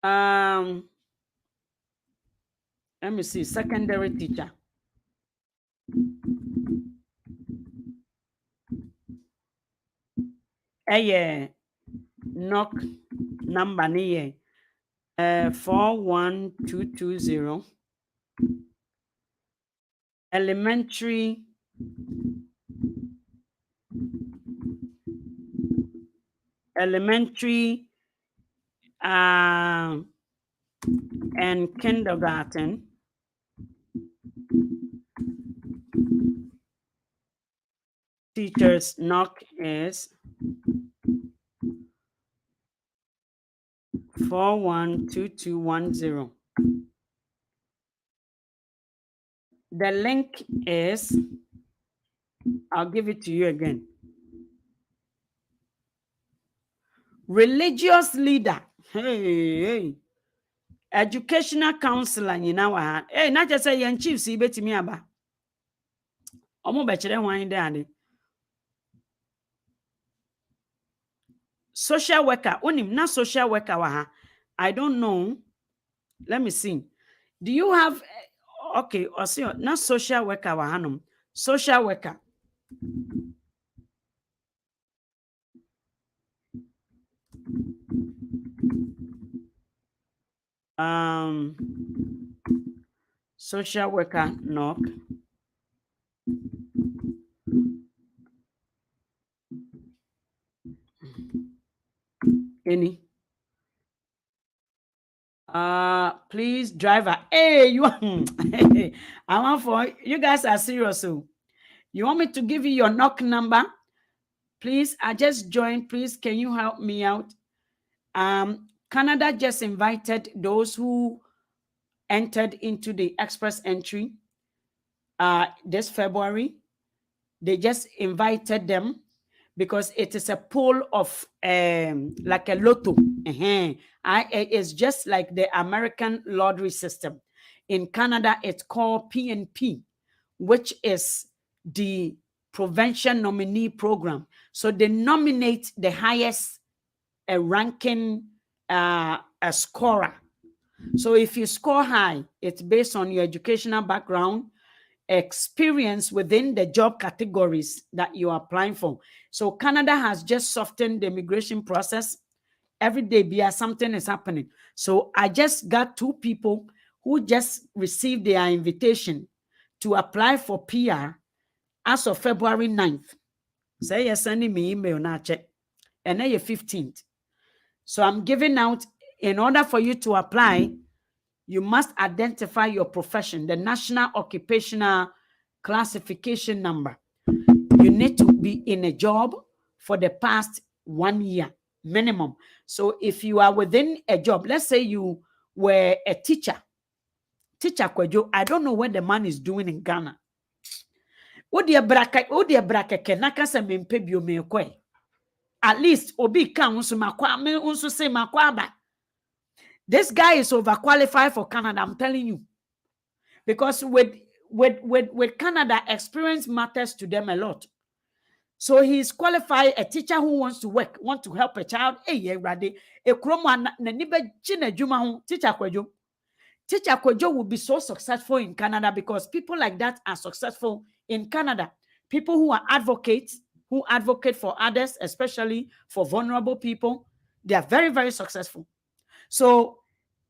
Let me see, secondary teacher. Yeah. knock number near 41220. Elementary and kindergarten teachers knock is 412210. The link is, I'll give it to you again. Religious leader. Hey. Educational counselor, you know what? Hey, not just say young chief, see bet me about. Omo bechere wine there. Social worker, onim not social worker waha. I don't know. Let me see. Do you have okay, or see not social worker wahanum. Social worker. Social worker knock. Any? Please, driver. Hey, you I want for you guys are serious. So you want me to give you your knock number? Please, I just joined. Please, can you help me out? Canada just invited those who entered into the express entry this February. They just invited them because it is a pool of like a lotto. It's just like the American lottery system. In Canada, it's called PNP, which is the Provincial Nominee Program. So they nominate the highest ranking a scorer. So if you score high, it's based on your educational background, experience within the job categories that you are applying for. So Canada has just softened the immigration process. Every day, something is happening. So I just got 2 people who just received their invitation to apply for PR as of February 9th. Say you're sending me email now, check. And then you're 15th. So I'm giving out, in order for you to apply, you must identify your profession, the National Occupational Classification number. You need to be in a job for the past 1 year minimum. So if you are within a job, let's say you were a teacher Kwejo, I don't know what the man is doing in Ghana. At least obi kan unso makwa me unso say makwaba. This guy is overqualified for Canada, I'm telling you. Because with Canada, experience matters to them a lot. So he's qualified, a teacher who wants to work, want to help a child. Teacher Kwejo will be so successful in Canada because people like that are successful in Canada. People who are advocates, who advocate for others, especially for vulnerable people, they are very, very successful. So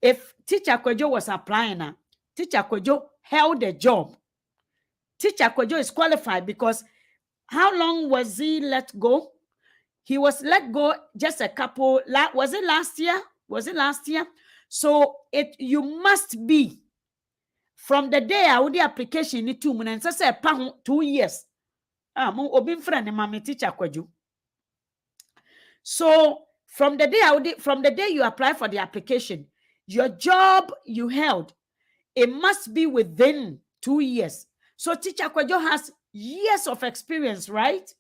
if Teacher Kwejo was applying now, Teacher Kwejo held a job. Teacher Kwejo is qualified because how long was he let go? He was let go just a couple, was it last year? So you must be from the day I would the application in 2 months, and say 2 years. Teacher Kwejo. So from the day you apply for the application, your job you held, it must be within 2 years. So Teacher Kwejo has years of experience, right?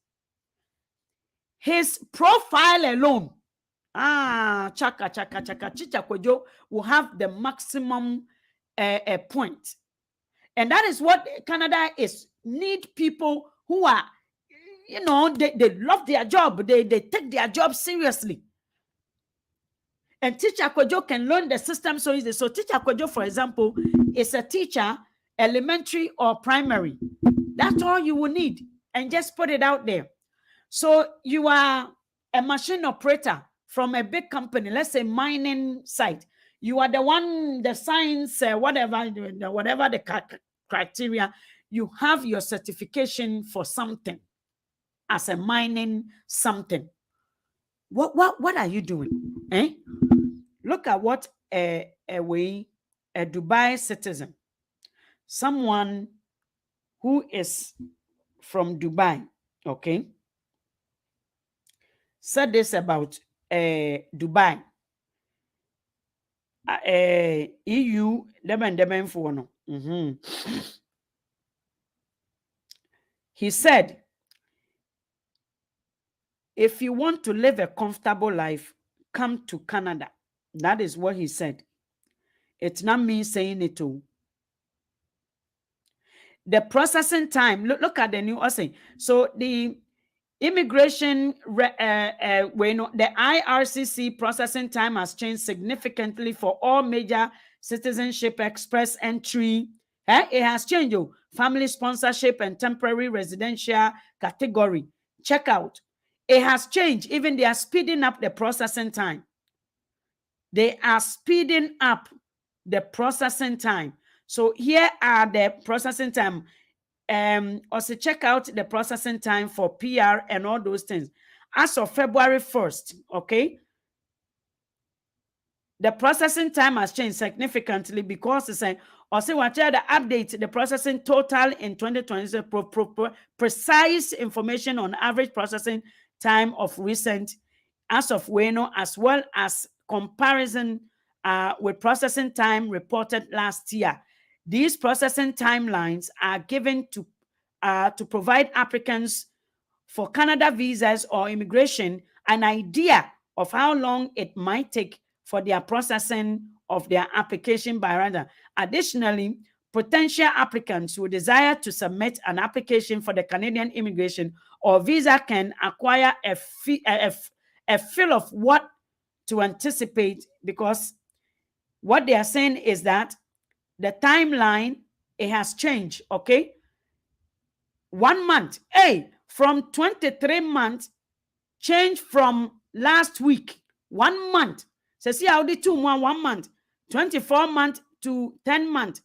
His profile alone, Teacher Kwejo will have the maximum point. And that is what Canada is. Need people who are, they love their job. They take their job seriously. And Teacher Kwejo can learn the system so easy. So Teacher Kwejo, for example, is a teacher, elementary or primary. That's all you will need. And just put it out there. So you are a machine operator from a big company, let's say mining site, you are the one, the science, whatever the criteria, you have your certification for something as a mining something. What are you doing? Eh? Look at what a Dubai citizen, someone who is from Dubai, okay, said this about Dubai. EU for no. He said, if you want to live a comfortable life, come to Canada. That is what he said. It's not me saying it too. The processing time, look at the new saying. So the immigration, the IRCC processing time has changed significantly for all major citizenship express entry. It has changed. Family sponsorship and temporary residential category. Check out. It has changed. Even they are speeding up the processing time. They are speeding up the processing time. So here are the processing time. Also check out the processing time for PR and all those things. As of February 1st, okay, the processing time has changed significantly because it's saying, also what the update, the processing total in 2020, precise information on average processing time of recent as of Weno, as well as comparison with processing time reported last year. These processing timelines are given to provide applicants for Canada visas or immigration an idea of how long it might take for their processing of their application by Rwanda. Additionally, potential applicants who desire to submit an application for the Canadian immigration or visa can acquire a feel of what to anticipate, because what they are saying is that the timeline, it has changed, okay? 1 month, from 23 months, change from last week, 1 month. So see how the 2 months, 1 month, 24 months to 10 months,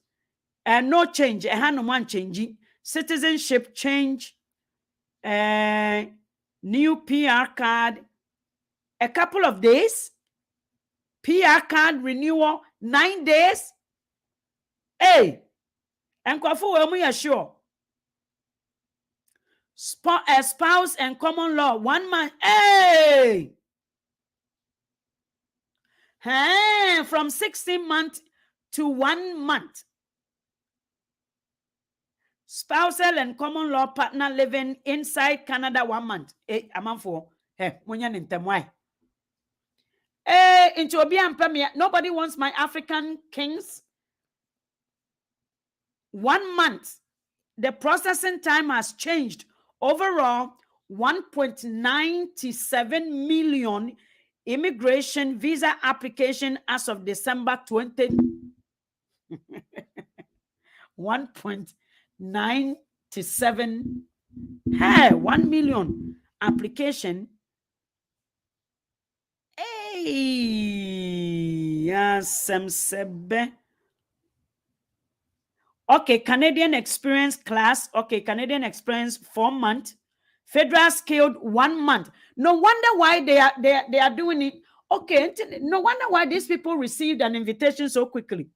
and no change, no one changing. Citizenship change, new PR card, a couple of days, PR card renewal, 9 days. And we are sure. Spouse and common law, 1 month. From 16 months to 1 month. Spousal and common law partner living inside Canada 1 month. Into Obian Premier, nobody wants my African kings. 1 month. The processing time has changed. Overall, 1.97 million immigration visa application as of December 20. 1.97. 1 million application. Yes, okay, Canadian experience class. Okay, Canadian experience 4 months. Federal skilled 1 month. No wonder why they are doing it. Okay, no wonder why these people received an invitation so quickly.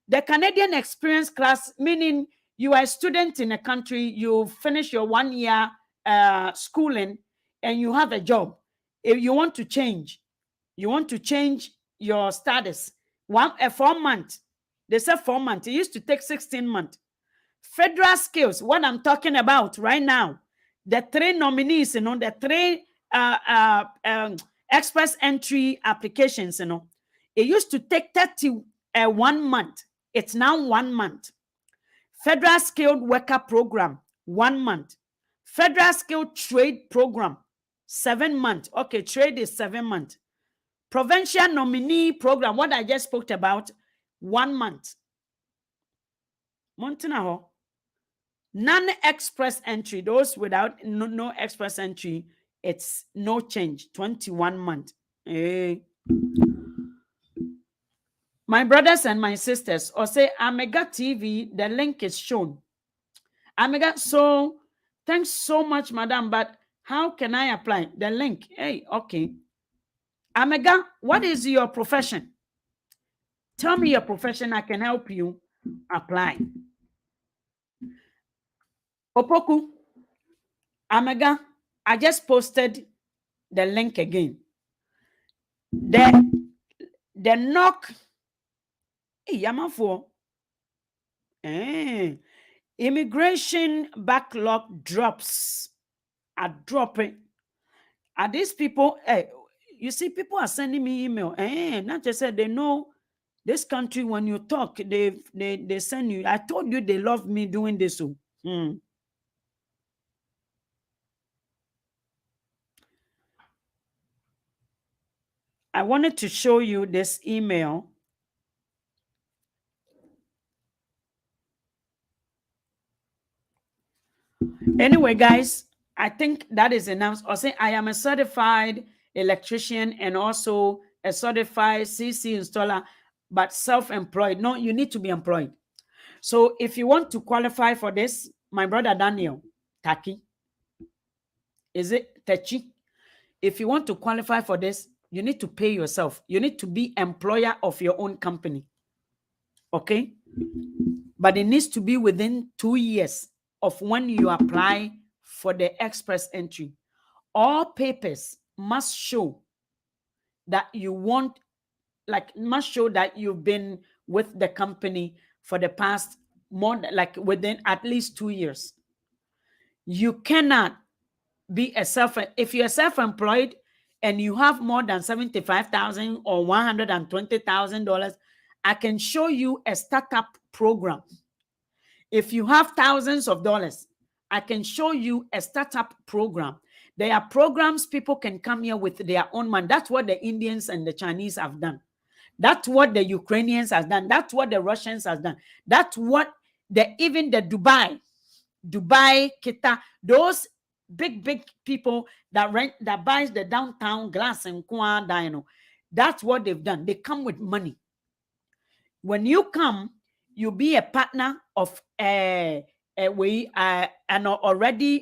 The Canadian experience class, meaning you are a student in a country, you finish your 1 year schooling, and you have a job. If you want to change your status, 4 months. They said 4 months. It used to take 16 months. Federal skills, what I'm talking about right now, the 3 nominees, the 3 express entry applications, it used to take 1 month. It's now 1 month. Federal skilled worker program, 1 month. Federal skilled trade program, 7 months. Okay, trade is 7 months. Provincial nominee program, what I just spoke about, 1 month. Montana, non-express entry, those without no express entry, it's no change, 21 months. Hey. My brothers and my sisters, or say Omega TV, the link is shown. Omega, so thanks so much, madam, but how can I apply? The link. Hey, okay. Omega, what is your profession? Tell me your profession, I can help you apply. Opoku, Omega, I just posted the link again. The knock. Yamafo. Immigration backlog drops. Are dropping. Are these people? You see, people are sending me email. Not just said they know this country. When you talk, they send you. I told you they love me doing this. So. I wanted to show you this email. Anyway, guys, I think that is enough. I'll say I am a certified electrician and also a certified CC installer, but self-employed. No, you need to be employed. So if you want to qualify for this, my brother Daniel Taki, is it Techi? If you want to qualify for this, you need to pay yourself. You need to be employer of your own company. Okay? But it needs to be within 2 years of when you apply for the express entry. All papers must show that you want, must show that you've been with the company for the past within at least 2 years. You cannot be if you're self-employed and you have more than $75,000 or $120,000, I can show you a startup program. If you have thousands of dollars, I can show you a startup program. There are programs people can come here with their own money. That's what the Indians and the Chinese have done. That's what the Ukrainians have done. That's what the Russians have done. That's what even the Dubai, Kita, those big people that buys the downtown glass and dino. That's what they've done. They come with money. When you come, you be a partner of an already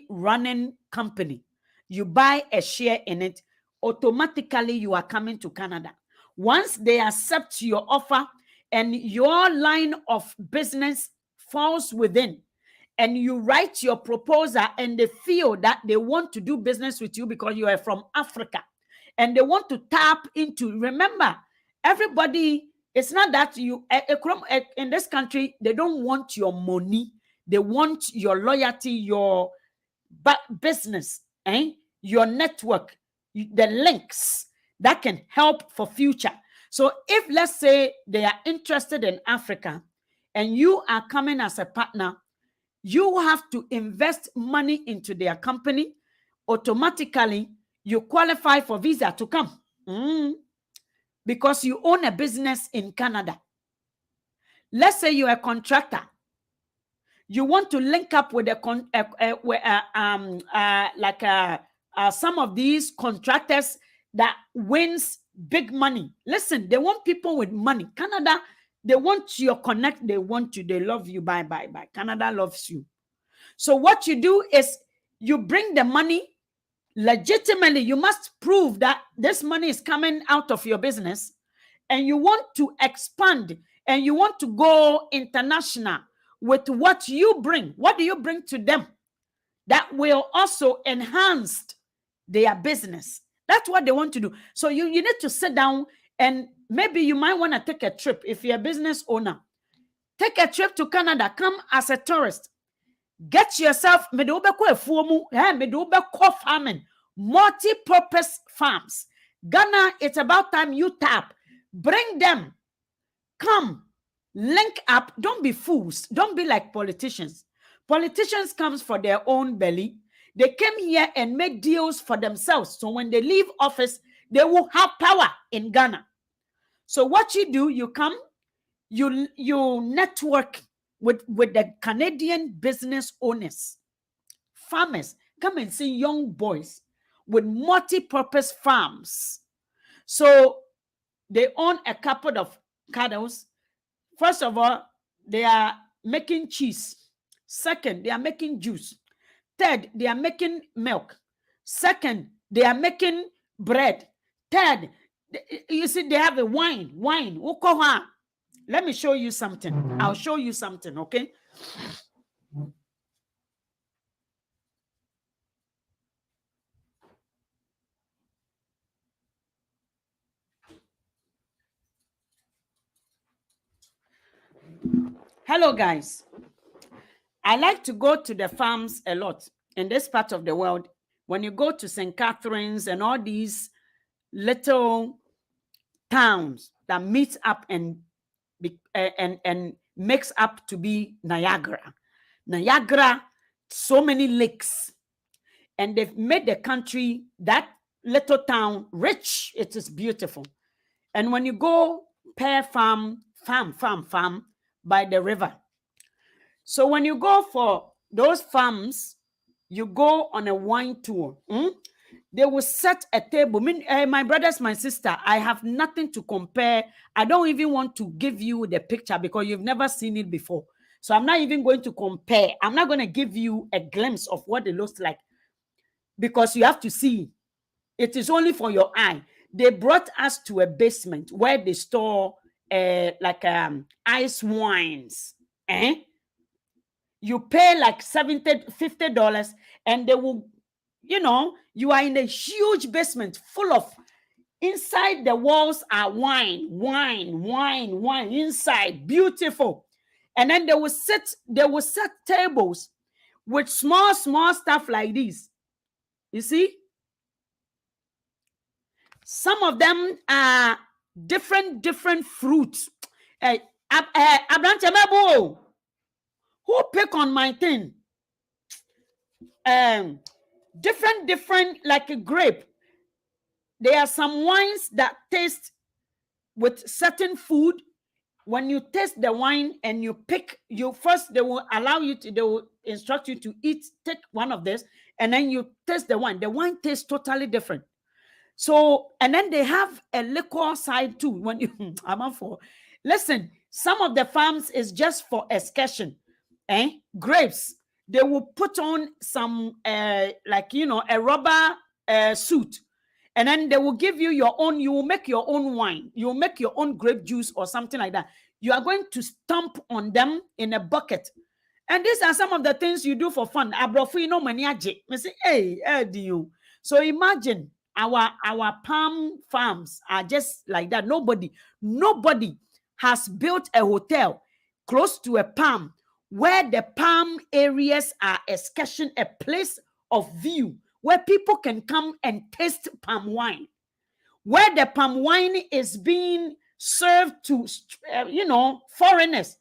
running company. You buy a share in it, automatically you are coming to Canada. Once they accept your offer and your line of business falls within, and you write your proposal and they feel that they want to do business with you because you are from Africa and they want to tap into, remember, everybody, it's not that you, in this country, they don't want your money. They want your loyalty, your business, your network, the links that can help for future. So if, let's say, they are interested in Africa and you are coming as a partner, you have to invest money into their company. Automatically, you qualify for visa to come because you own a business in Canada. Let's say you're a contractor. You want to link up with some of these contractors that wins big money. Listen, they want people with money. Canada, they want your connect. They want you. They love you. Bye. Canada loves you. So what you do is you bring the money legitimately. You must prove that this money is coming out of your business and you want to expand and you want to go international with what you bring. What do you bring to them that will also enhance their business? That's what they want to do. So you need to sit down and maybe you might want to take a trip. If you're a business owner, take a trip to Canada. Come as a tourist. Get yourself farming, multi-purpose farms. Ghana, it's about time you tap. Bring them. Come. Link up. Don't be fools. Don't be like politicians. Politicians comes for their own belly. They came here and make deals for themselves. So when they leave office, they will have power in Ghana. So what you do, you come, you network with the Canadian business owners, farmers. Come and see young boys with multi-purpose farms. So they own a couple of cattle. First of all, they are making cheese. Second, they are making juice. Third, they are making milk. Second, they are making bread. Third, you see, they have a wine. Let me show you something. I'll show you something, okay? Hello, guys. I like to go to the farms a lot in this part of the world. When you go to St. Catharines and all these little towns that meet up and makes up to be Niagara. Niagara, so many lakes, and they've made the country, that little town, rich. It is beautiful. And when you go per farm by the river, so when you go for those farms, you go on a wine tour. They will set a table. My brothers, my sister, I have nothing to compare. I don't even want to give you the picture because you've never seen it before. So I'm not even going to compare. I'm not going to give you a glimpse of what it looks like because you have to see. It is only for your eye. They brought us to a basement where they store ice wines. You pay like $50, and they will, you are in a huge basement full of, inside the walls are wine inside, beautiful. And then they will set tables with small stuff like this. You see? Some of them are different fruits. Who pick on my thing? Different, like a grape. There are some wines that taste with certain food. When you taste the wine and you pick, they will instruct you to take one of this, and then you taste the wine. The wine tastes totally different. So, and then they have a liquor side too. When you, listen, some of the farms is just for excursion. Grapes, they will put on some, a rubber suit. And then they will give you your own, you will make your own wine. You will make your own grape juice or something like that. You are going to stomp on them in a bucket. And these are some of the things you do for fun. So imagine our palm farms are just like that. Nobody has built a hotel close to a palm where the palm areas are excursion, a place of view where people can come and taste palm wine, where the palm wine is being served to, foreigners,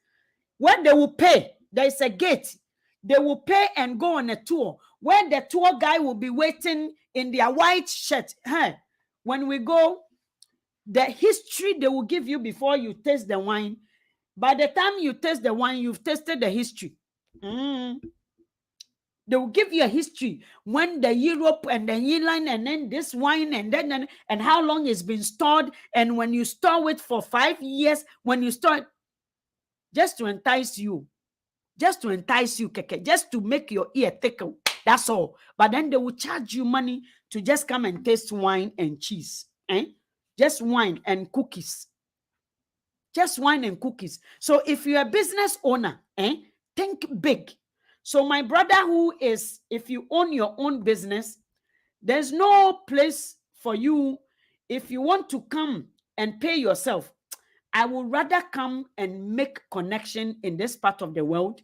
where they will pay. There is a gate. They will pay and go on a tour where the tour guy will be waiting in their white shirt. When we go, the history they will give you before you taste the wine. By the time you taste the wine, you've tasted the history. They will give you a history when the Europe and the Yearline and then this wine and how long it's been stored. And when you store it for 5 years, when you store it, just to entice you, Keke, just to make your ear thicker. That's all. But then they will charge you money to just come and taste wine and cheese. Just wine and cookies. Just wine and cookies. So if you're a business owner, think big. So my brother if you own your own business, there's no place for you. If you want to come and pay yourself, I would rather come and make connection in this part of the world.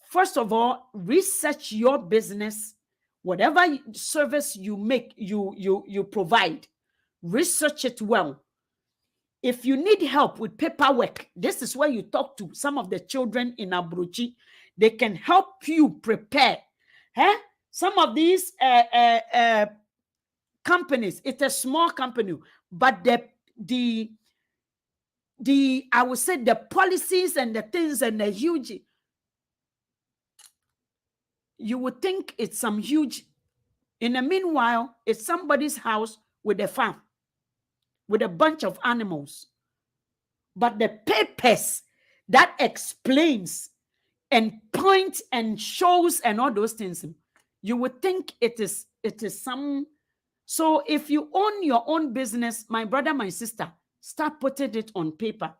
First of all, research your business. Whatever service you make, you provide, research it well. If you need help with paperwork, this is where you talk to some of the children in Aburuchi. They can help you prepare. Some of these companies, it's a small company, but the I would say the policies and the things and the huge, you would think it's some huge. In the meanwhile, it's somebody's house with a farm. with a bunch of animals. But the papers that explains and points and shows and all those things, you would think it is some. So if you own your own business, my brother, my sister, start putting it on paper.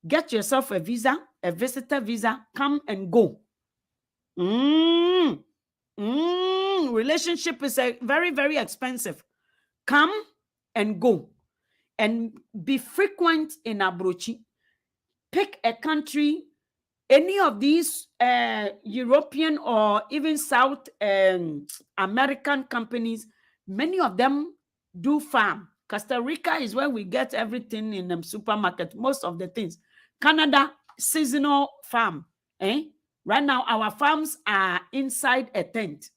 Get yourself a visa, a visitor visa, come and go. Relationship is very, very expensive. Come and go. And be frequent in Abrochi. Pick a country, any of these European or even South American companies, many of them do farm. Costa Rica is where we get everything in the supermarket, most of the things. Canada, seasonal farm. Right now, our farms are inside a tent.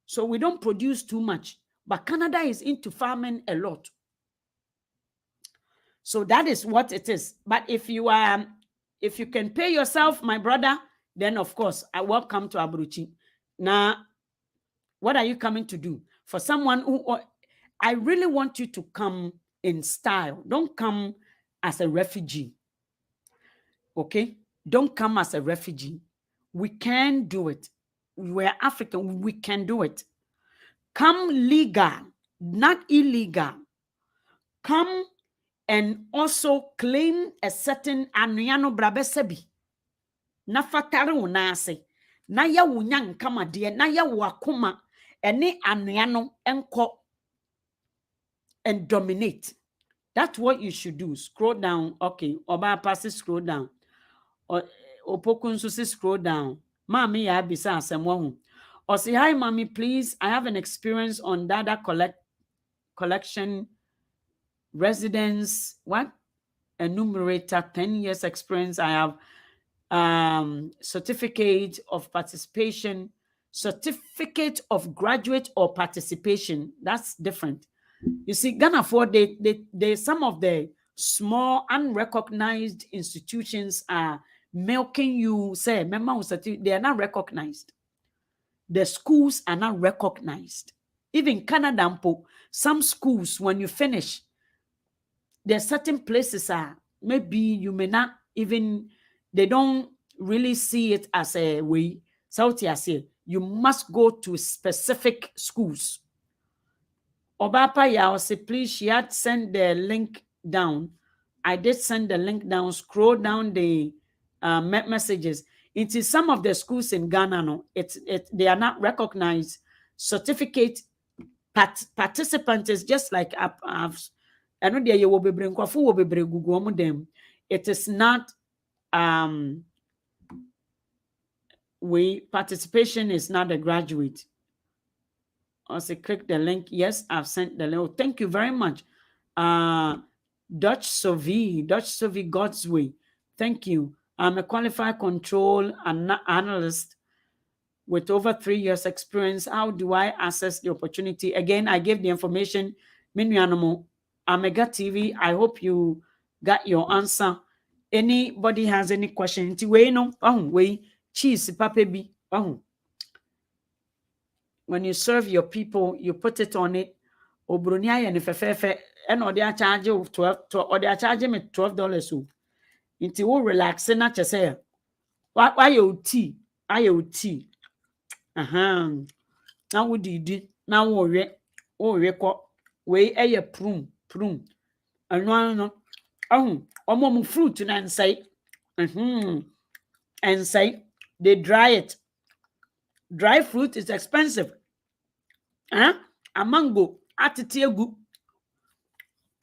So we don't produce too much. But Canada is into farming a lot. So that is what it is. But if you can pay yourself, my brother, then of course, I welcome to Abrochi. Now, what are you coming to do? For someone who, I really want you to come in style. Don't come as a refugee. Okay? Don't come as a refugee. We can do it. We're African. We can do it. Come legal, not illegal. Come and also claim a certain anuano brabesebi. Na fatare unase. Na ya wunyang kama die. Na ya wakuma. Ene anuano enko. And dominate. That's what you should do. Scroll down. Okay. Oba passes scroll down. Opokunsu scroll down. Mami ya bisa asemwahu. Or say, hi, mommy, please. I have an experience on data collection, residence, enumerator, 10 years experience. I have certificate of participation, certificate of graduate or participation. That's different. You see, Ghana for they some of the small unrecognized institutions are milking you. Say, they are not recognized. The schools are not recognized. Even Canada, some schools, when you finish, there are certain places maybe you may not even, they don't really see it as a way. South Asia, you must go to specific schools. Obapa Yao say, please, she had sent the link down. I did send the link down. Scroll down the messages. It is some of the schools in Ghana, no, they are not recognized. Certificate participant is just like I know there you will be bring will be bring Google them. It is not participation is not a graduate. Also click the link. Yes, I've sent the link. Oh, thank you very much. Dutch Sovi God's way. Thank you. I'm a qualified control analyst with over 3 years experience. How do I access the opportunity? Again, I gave the information. Minuanimo, Omega TV. I hope you got your answer. Anybody has any question? Cheese, papebi. When you serve your people, you put it on it. Obronia and if and or they are charging $12 or they are charging me $12. Inti wo relax na chese why you tea IoT na wo didi na wo we ko we eye prum anu no omo fruit na nsai nsai they dry it. Dry fruit is expensive. A mango atitiegu.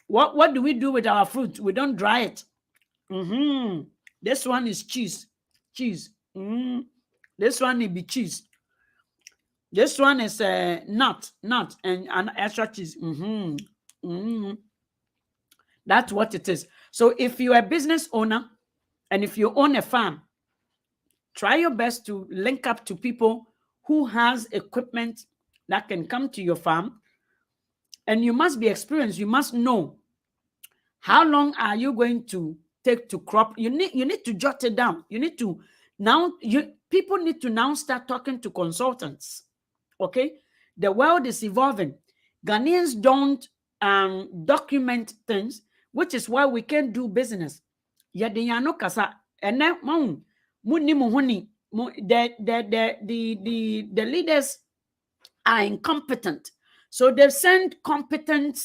What do we do with our fruit? We don't dry it. This one is cheese. This one will be cheese. This one is nut and an extra cheese. That's what it is. So if you're a business owner and if you own a farm, try your best to link up to people who has equipment that can come to your farm. And you must be experienced. You must know how long are you going to take to crop. You need to jot it down. You need to people need to now start talking to consultants. Okay, the world is evolving. Ghanaians don't document things, which is why we can do business. Yadiyano kasa ene maun muni muhuni the leaders are incompetent. So they've sent competent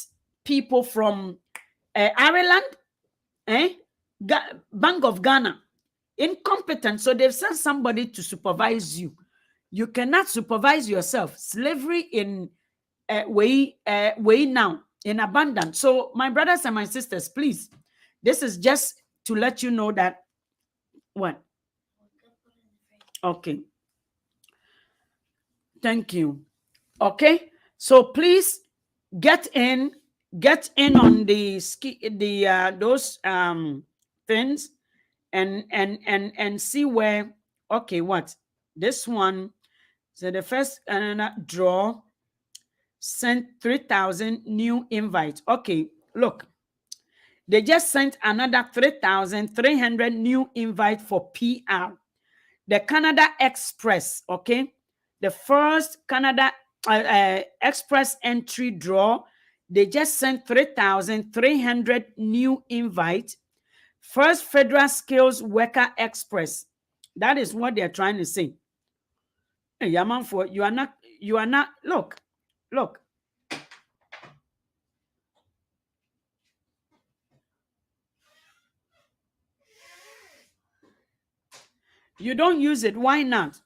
people from Ireland, Bank of Ghana, incompetent. So they've sent somebody to supervise you. You cannot supervise yourself. Slavery in way now in abundance. So my brothers and my sisters, please, this is just to let you know that what? Okay. Thank you. Okay. So please get in on the those things and see where. Okay, what this one? So the first draw sent 3,000 new invites. Okay, look, they just sent another 3,300 new invite for PR. The Canada Express, okay, the first Canada Express entry draw, they just sent 3,300 new invite. First Federal Skills Worker Express. That is what they're trying to say. Hey, Yamanfo, you are not, look. You don't use it. Why not?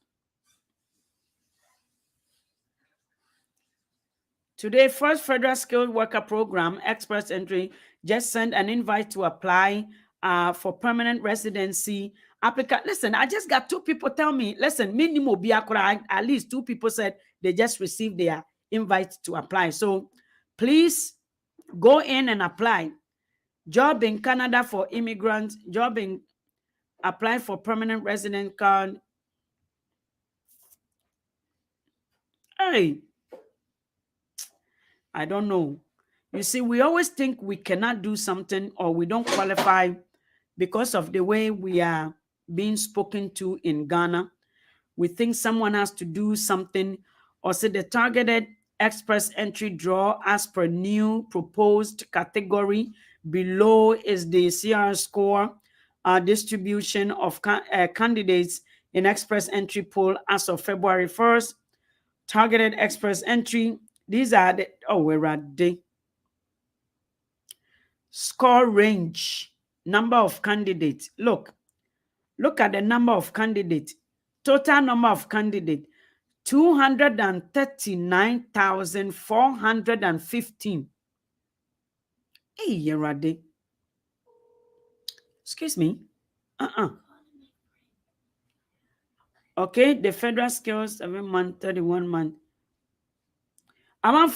Today, First Federal Skilled Worker Program Express Entry just sent an invite to apply for permanent residency applicant. Listen, I just got 2 people tell me, listen, minimum at least 2 people said they just received their invite to apply. So please go in and apply. Job in Canada for immigrants, job in apply for permanent resident card. Hey, I don't know. You see, we always think we cannot do something or we don't qualify because of the way we are being spoken to in Ghana. We think someone has to do something or say the targeted express entry draw as per new proposed category. Below is the CR score distribution of candidates in express entry poll as of February 1st. Targeted express entry. These are the, we're at the score range, number of candidates. Look at the number of candidates. Total number of candidates, 239,415. Hey, Yerade. Excuse me. Okay, the federal skills, 7 month, 31 month. I'm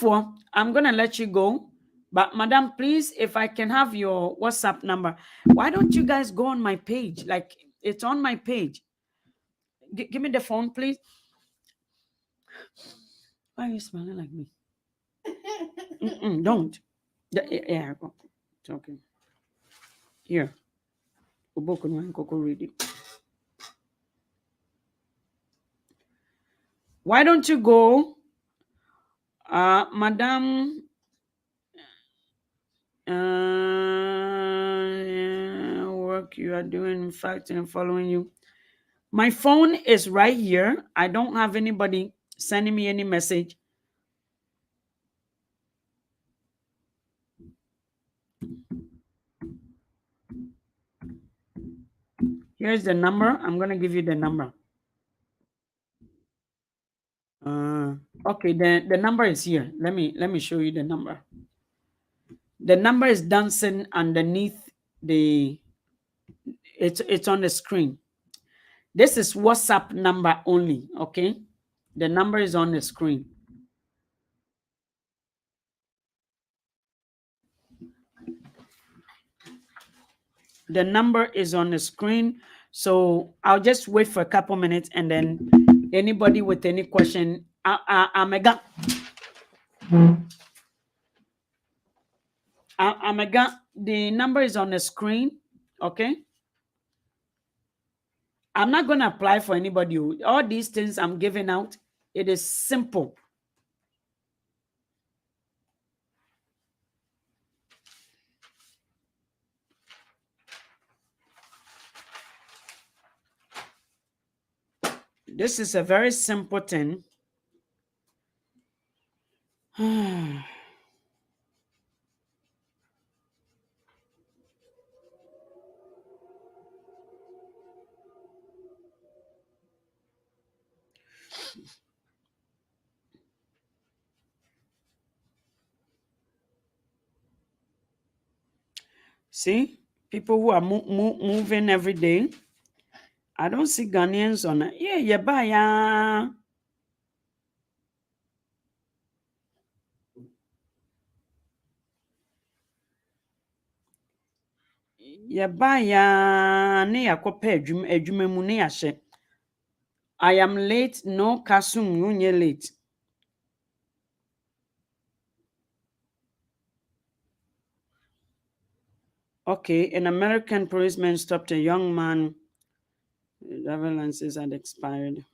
going to let you go. But madam, please, if I can have your WhatsApp number, why don't you guys go on my page? Like, it's on my page. Give me the phone, please. Why are you smelling like me? Don't. Yeah, it's okay. Here. Why don't you go, madam? Work you are doing, in fact, and following you. My phone is right here. I don't have anybody sending me any message. Here's the number. I'm going to give you the number. Okay, the number is here. Let me show you the number. The number is dancing underneath the, it's on the screen. This is WhatsApp number only, okay? The number is on the screen. The number is on the screen. So I'll just wait for a couple minutes and then anybody with any question, the number is on the screen, okay? I'm not going to apply for anybody. All these things I'm giving out, it is simple. This is a very simple thing. See, people who are moving every day. I don't see Ghanaians on it. Yeah, yeah, bye. Yeah, bye. Ne yakopa adwuma mu ne yahye. I am late. No, Kasum, you're late. Okay, an American policeman stopped a young man. Driver license had expired.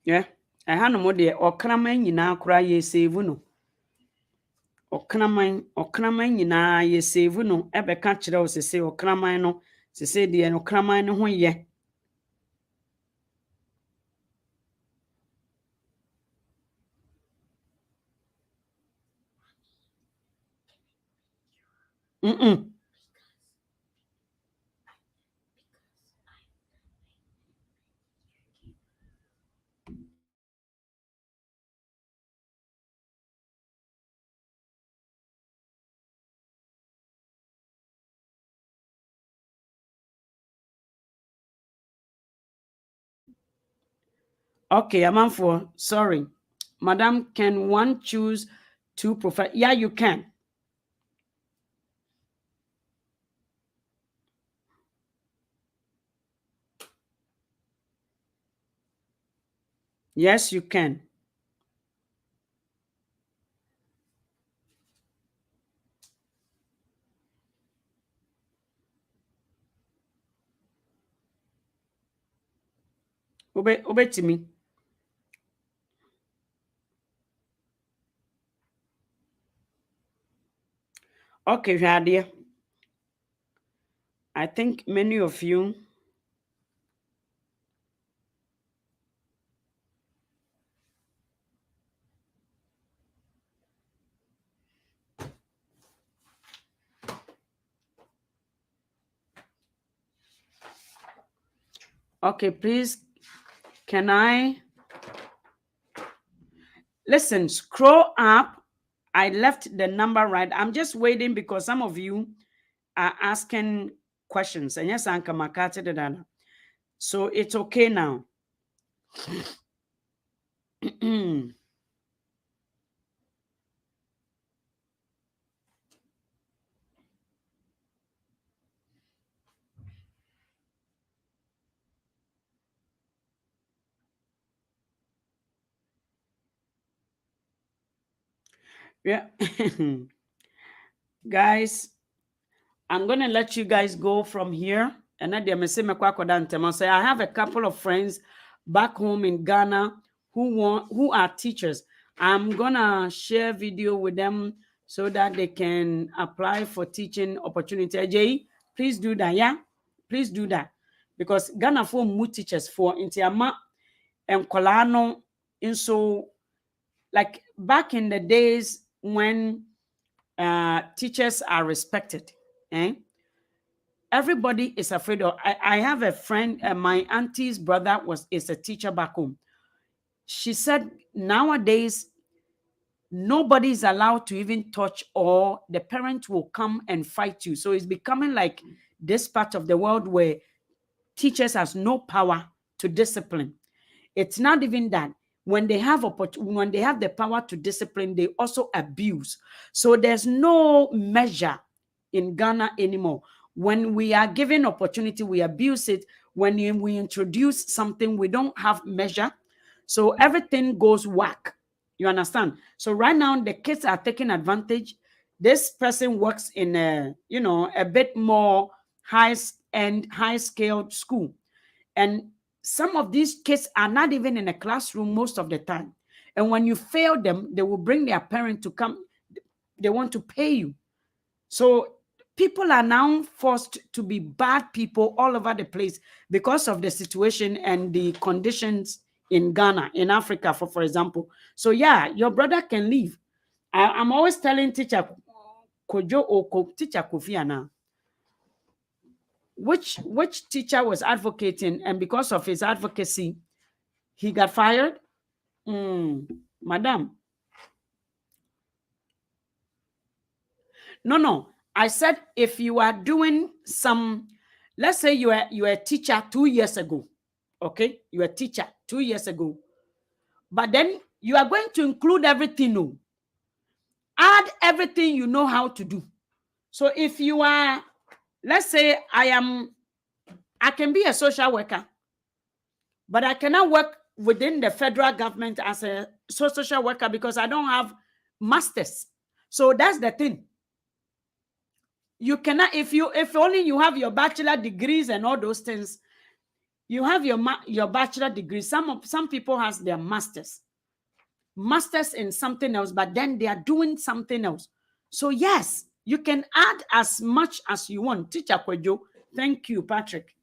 Yeah, I had no more there. Or Kraman, you now cry, ye save no. Okraman nyinaa yɛ save no ɛbɛka kyerɛ wo sɛ okraman no sɛ deɛ no okraman no ho yɛ. Okay, amanfoɔ, sorry. Madam, can one choose two profile? Yeah, you can. Yes, you can. Obetimi. Okay, hwɛ I think many of you okay, please, can I listen? Scroll up. I left the number right. I'm just waiting because some of you are asking questions. And yes, Anka Makati Dana. So it's okay now. Yeah. Guys, I'm going to let you guys go from here. And so I have a couple of friends back home in Ghana who are teachers. I'm going to share video with them so that they can apply for teaching opportunity. Ajay, please do that. Yeah, please do that. Because Ghana for more teachers for Intiama and Kolano. And so, like back in the days when teachers are respected, eh? Everybody is afraid of. I have a friend, my auntie's brother is a teacher back home. She said nowadays nobody is allowed to even touch, or the parent will come and fight you. So it's becoming like this part of the world where teachers has no power to discipline. It's not even that. When they have the power to discipline, they also abuse. So there's no measure in Ghana anymore. When we are given opportunity, we abuse it. When we introduce something, we don't have measure. So everything goes whack. You understand? So right now, the kids are taking advantage. This person works in a bit more high-end, high-scaled school. And some of these kids are not even in a classroom most of the time. And when you fail them, they will bring their parent to come. They want to pay you. So people are now forced to be bad people all over the place because of the situation and the conditions in Ghana, in Africa, for example. So yeah, your brother can leave. I'm always telling teacher Kojo Oko, teacher Kofiana, which teacher was advocating, and because of his advocacy, he got fired. Madam. No. I said if you are doing some, let's say you are a teacher 2 years ago. Okay, you're a teacher 2 years ago. But then you are going to include everything. No. Add everything you know how to do. So if you are, let's say I can be a social worker, but I cannot work within the federal government as a social worker because I don't have masters. So that's the thing. You cannot, if only you have your bachelor degrees and all those things, you have your bachelor degree. Some people has their masters in something else, but then they are doing something else. So yes, you can add as much as you want. Teacher Kwejo, thank you, Patrick.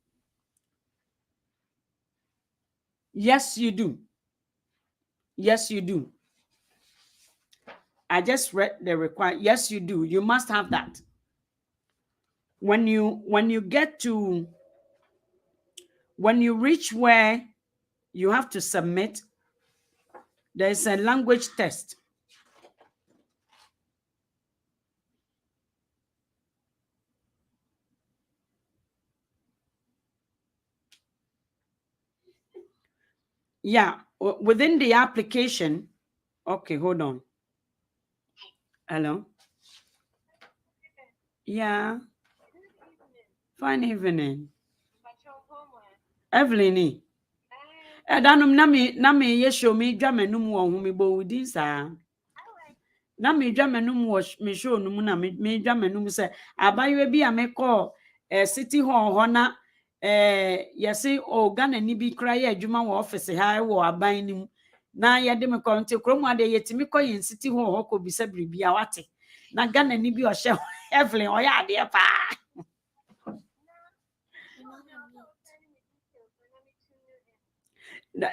Yes, you do. Yes, you do. I just read the requirement. Yes, you do. You must have that. When you reach where you have to submit, there's a language test. Yeah, within the application. Okay, hold on. Hello. Yeah. Fine evening. Evelyn. Danom na me ye show me dwa manum wo hu me bo wudi sa. Na me dwa manum wo me show no mu na me dwa manum se abayewa bi a me call city hall ho na yesi o Ghana ni bi kra ye adwuma wo office ha wo aban ni mu na ye de me call nte krom ade yetimi call yin city hall ho ko bisa bribi a wate na Ghana ni bi o hye Evelyn o ya ade pa.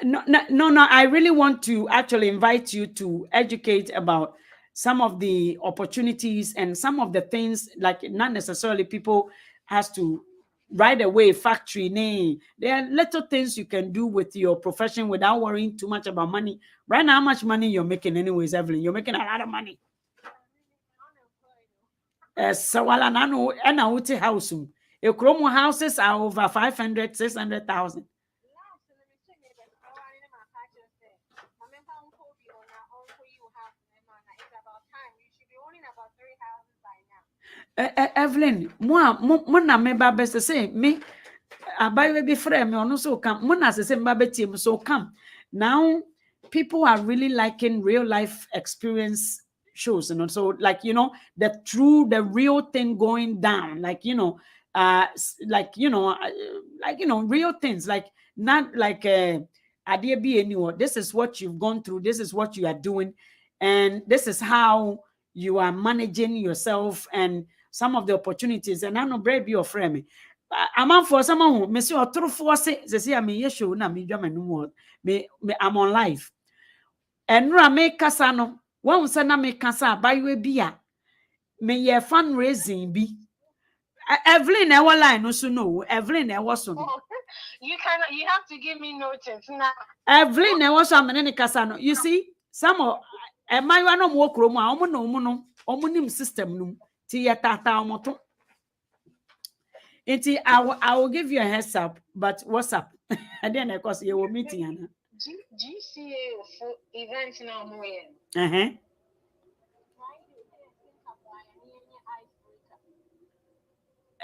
No, I really want to actually invite you to educate about some of the opportunities and some of the things, like not necessarily people has to right away factory name. There are little things you can do with your profession without worrying too much about money. Right now, how much money you're making anyways, Evelyn? You're making a lot of money. So while I know and I house, your Chrome houses are over 500, 600,000. Evelyn, mo na me ba best say me abaye be frame me ono so come mo na say me ba betim so come. Now people are really liking real life experience shows, so like the real thing going down, like real things, like not like idea be anymore. This is what you've gone through, this is what you are doing, and this is how you are managing yourself and some of the opportunities. And I know bread be your friend. I'm out for someone who may see or true force say I mean yes, na me I'm on live. And ra me kasano one say na me kasa by we bia me ye fundraising bi. Evelyn e line no so no Evelyn e was so. You have to give me notice now. Evelyn e was so amene kasano. You see some of my one no mo kro mu a omo nim system num ti ye tata omoto. I will give you a heads up, but what's up? And then of course you will meeting Anna. GCA for events now more.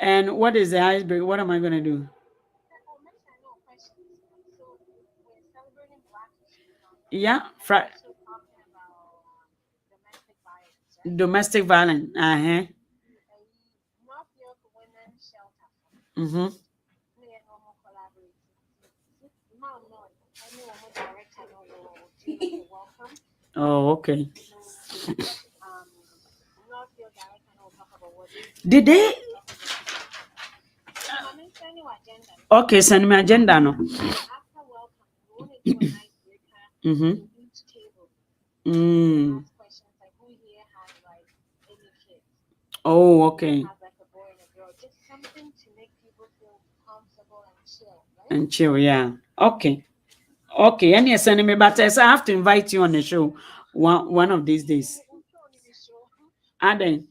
And what is the icebreaker? What am I going to do? Yeah, domestic violence. welcome. Oh, okay. Not your direct and we'll talk about what Did they? agenda. Okay, send me agenda no. After welcome, we want to do an icebreaker Mm-hmm. to each table. Ask questions like who here has like any kids? Oh, okay. Have like a boy and a girl. Just something to make people feel comfortable and chill, right? And chill, yeah. Okay. Okay, and yes, send me, but I have to invite you on the show one of these days. And then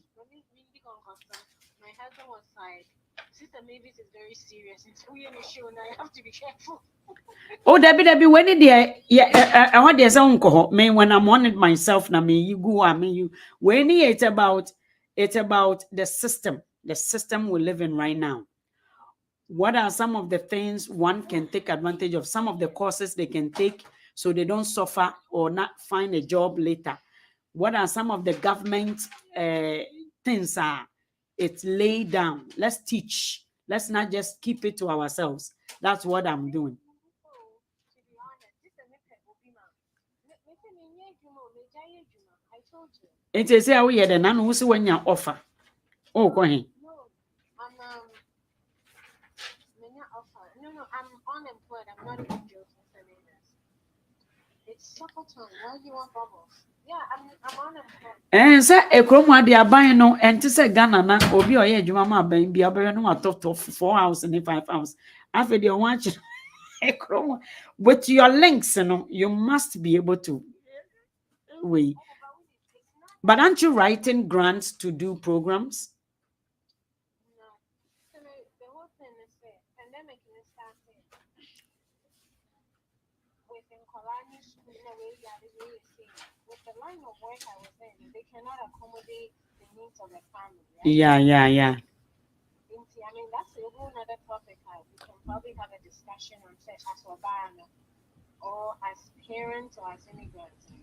My husband was like, Sister Mavis is very serious. It's we in the show now. You have to be careful. oh, Debbie, when did I want there's uncle me when I'm on it myself, na me you go, I mean you when it's about the system we live in right now. What are some of the things one can take advantage of? Some of the courses they can take so they don't suffer or not find a job later. What are some of the government things it's laid down? Let's teach. Let's not just keep it to ourselves. That's what I'm doing. I told you. It is how we had an who's when you offer. Oh, go ahead. No, I'm unemployed. I'm not even joking. It's supper time. Why do you want bubbles? Yeah, I'm unemployed. And say a chroma they are buying no and to say Ghana na obi or ye juma ben be abere no atop 4 hours and 5 hours. After the watch a chroma with your links, you must be able to wait. But aren't you writing grants to do programs? No. So the whole thing is pandemic is starting within Kolani school in a way with the line of work I was in, they cannot accommodate the needs of the family. Right? Yeah. I mean that's a whole other topic. We can probably have a discussion on say as Obama or as parents or as immigrants.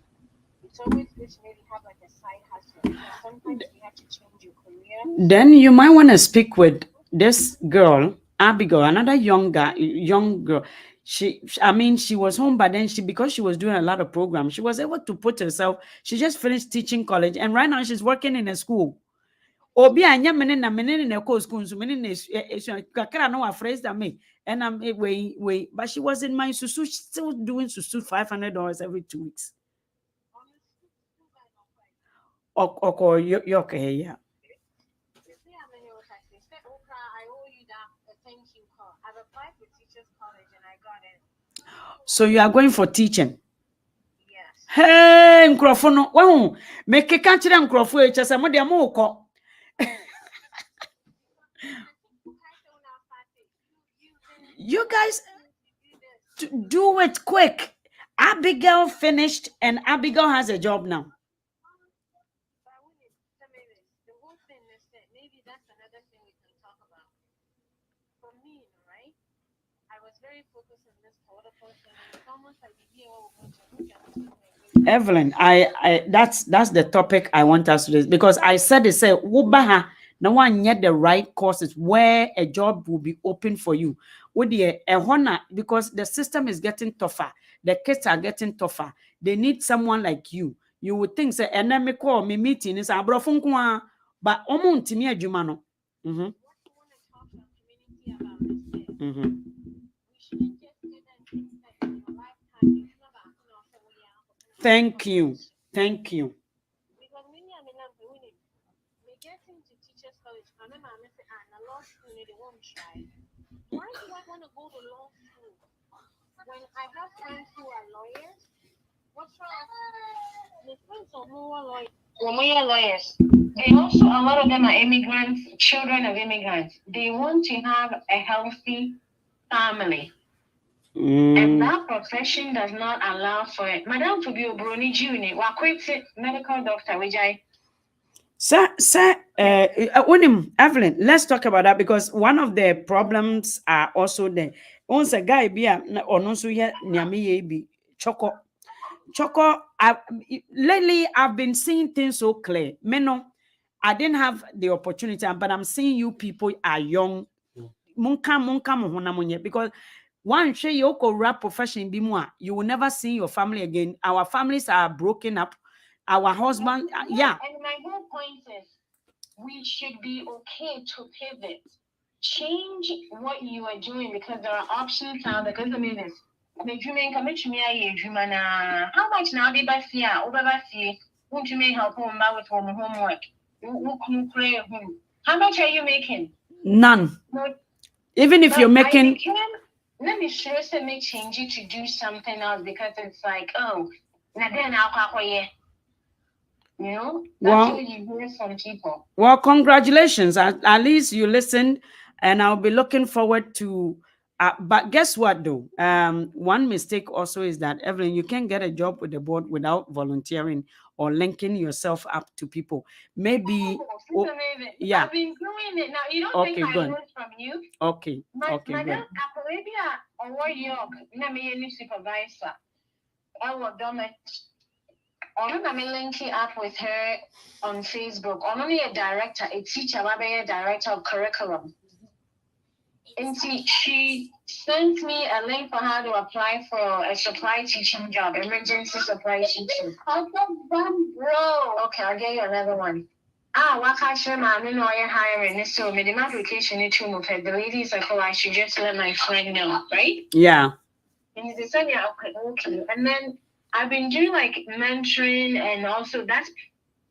It's always good to maybe have like a side hustle. Sometimes you have to change your career. Then you might want to speak with this girl, Abigail, another young girl. She was home, but then because she was doing a lot of programs, she was able to put herself. She just finished teaching college, and right now she's working in a school. Obi anya mene in a school, so mene na kakra no phrase that me, and I'm wait, but she was in my susu, still doing susu $500 every 2 weeks. Or you're okay, yeah. So you are going for teaching? Yes. Hey, microphone. Wow, make a country and microphone. Just a more. You guys do it quick. Abigail finished, and Abigail has a job now. The whole thing is that maybe that's another thing we can talk about. For me, right? I was very focused on this political thing. It's almost like Evelyn, I that's the topic I want us to do, because I said it say Wubaha no one yet the right courses where a job will be open for you. With the honor, because the system is getting tougher, the kids are getting tougher. They need someone like you. You would think say enemy call me meeting is a brofunkwa, but omuntimi adwuma no. Mhm. Mhm. Thank you. Because we get into teachers college, and then I say, law school, they won't try. Why do I want to go to law school when I have friends who are lawyers? What's wrong? The friends are more lawyers. They also, a lot of them are immigrants, children of immigrants. They want to have a healthy family. And that profession does not allow for it. Madam to be a Bruni Juni, medical doctor, which I. Evelyn, let's talk about that, because one of the problems are also there. Once a guy be or no so here be choco. Lately I've been seeing things so clear. Meno, I didn't have the opportunity, but I'm seeing you people are young. Because one share your rap profession be more, you will never see your family again. Our families are broken up. Our husband, yeah. And my whole point is, we should be okay to pivot, change what you are doing, because there are options now. Because I mean, this how much now be by fear over by fear? Won't you make help home with homework? How much are you making? None. No, even if you're making, let me seriously make change it to do something else, because it's like, oh, now then I'll you know, that's what you hear from people. Well, congratulations. At least you listened, and I'll be looking forward to. But guess what, though? One mistake also is that, Evelyn, you can't get a job with the board without volunteering or linking yourself up to people. Maybe. Yeah. I've been doing it now. You don't think I learned from you? Okay. Okay. Madam, Arabia or York, let me a supervisor. I will dominate. I'm linking up with her on Facebook. I'm only a director, a teacher, a director of curriculum. And she sent me a link for how to apply for a supply teaching job, emergency supply teaching. Bro. Okay, I'll get you another one. I know you're hiring, so made an application into Moped. The lady is like, oh, I should just let my friend know, right? Yeah. And they said, yeah, okay. And then I've been doing like mentoring, and also that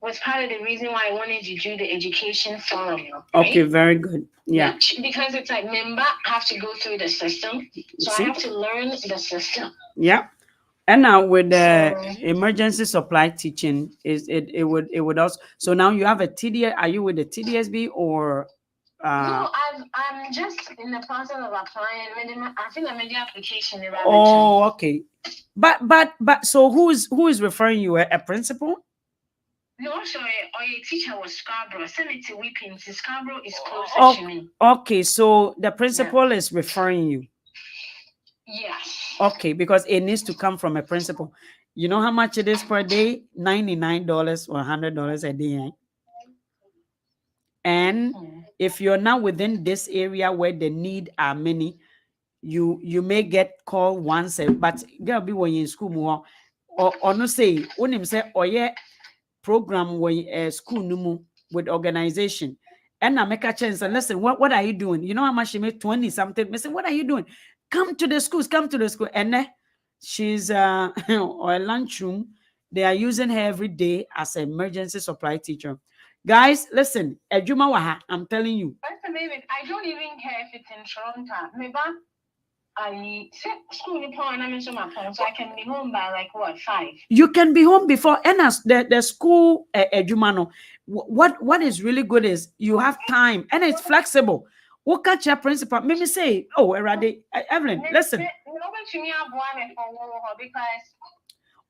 was part of the reason why I wanted to do the education forum. Right? Okay, very good. Yeah. Because it's like member have to go through the system, so I have to learn the system. Yeah. And now with the emergency supply teaching, it would also. So now you have a TDS. Are you with the TDSB or? No, I'm just in the process of applying. I think I made the application. Oh, okay. But so who is referring you? A principal? No, sorry, or a teacher was Scarborough. Send it to Weeping. Scarborough is closer to me. Okay, so the principal is referring you. Yes. Okay, because it needs to come from a principal. You know how much it is per day? $99 or $100 a day. And if you're not within this area where the need are many, you may get called once, but girl be when you in school more or no say when him say oh yeah program when school no with organization. And I make a chance and listen, what are you doing? You know how much she made 20 something. I say, what are you doing? Come to the schools, come to the school. And she's or a lunchroom. They are using her every day as an emergency supply teacher. Guys, listen, Ejuma Waha, I'm telling you. I don't even care if it's in Toronto. Maybe I set school upon I'm in so I can be home by like what 5. You can be home before, and as the school Ejumano. What is really good is you have time and it's flexible. What catch your principal? Maybe say, oh, Evelyn, listen.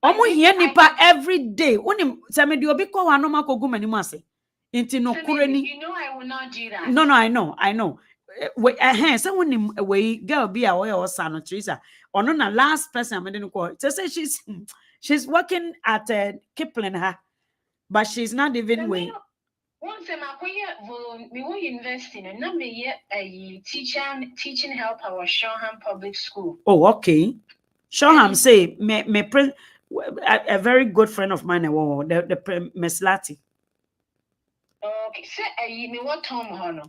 Omo here nipa every day. Onim say me di obi ko wa no mako gu manimu ase. Inti no kureni. You know I will not do that. No, I know. So when we girl be away or son Teresa or no na last person I didn't call. So say she's working at Kipling her, but she's not even way. Once we were investing and not me a teaching help our Shoreham Public School. Oh, okay. Shoreham say a very good friend of mine, the Miss Lati. Okay, so me what Tom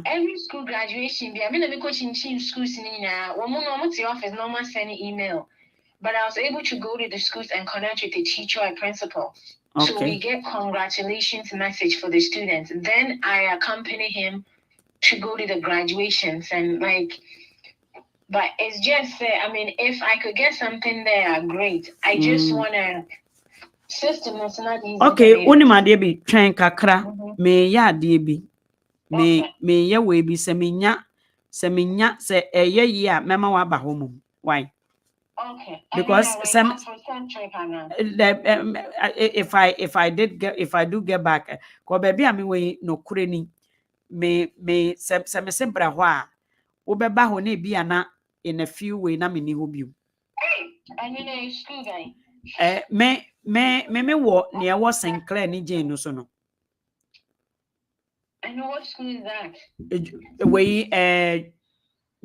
every school graduation be I mean I'm coaching schools in the office normal sending email, but I was able to go to the schools and connect with the teacher and principal. Okay. So we get congratulations message for the students. Then I accompany him to go to the graduations and like. But it's just I mean, if I could get something there, great. I just wanna. System is not easy. Okay, only my dear be train kakra. Me ya dear be. Me ya we be seminya se yeah mema wa ba home. Why? Okay. Because some if I do get back, ko baby I mean we no kureni me se me sebra ho a wo beba ho na bi ana in a few way na me ni ho biu. And you know school guy. Me wo near was Sinclair ni Jane no so no. I know what school is that. We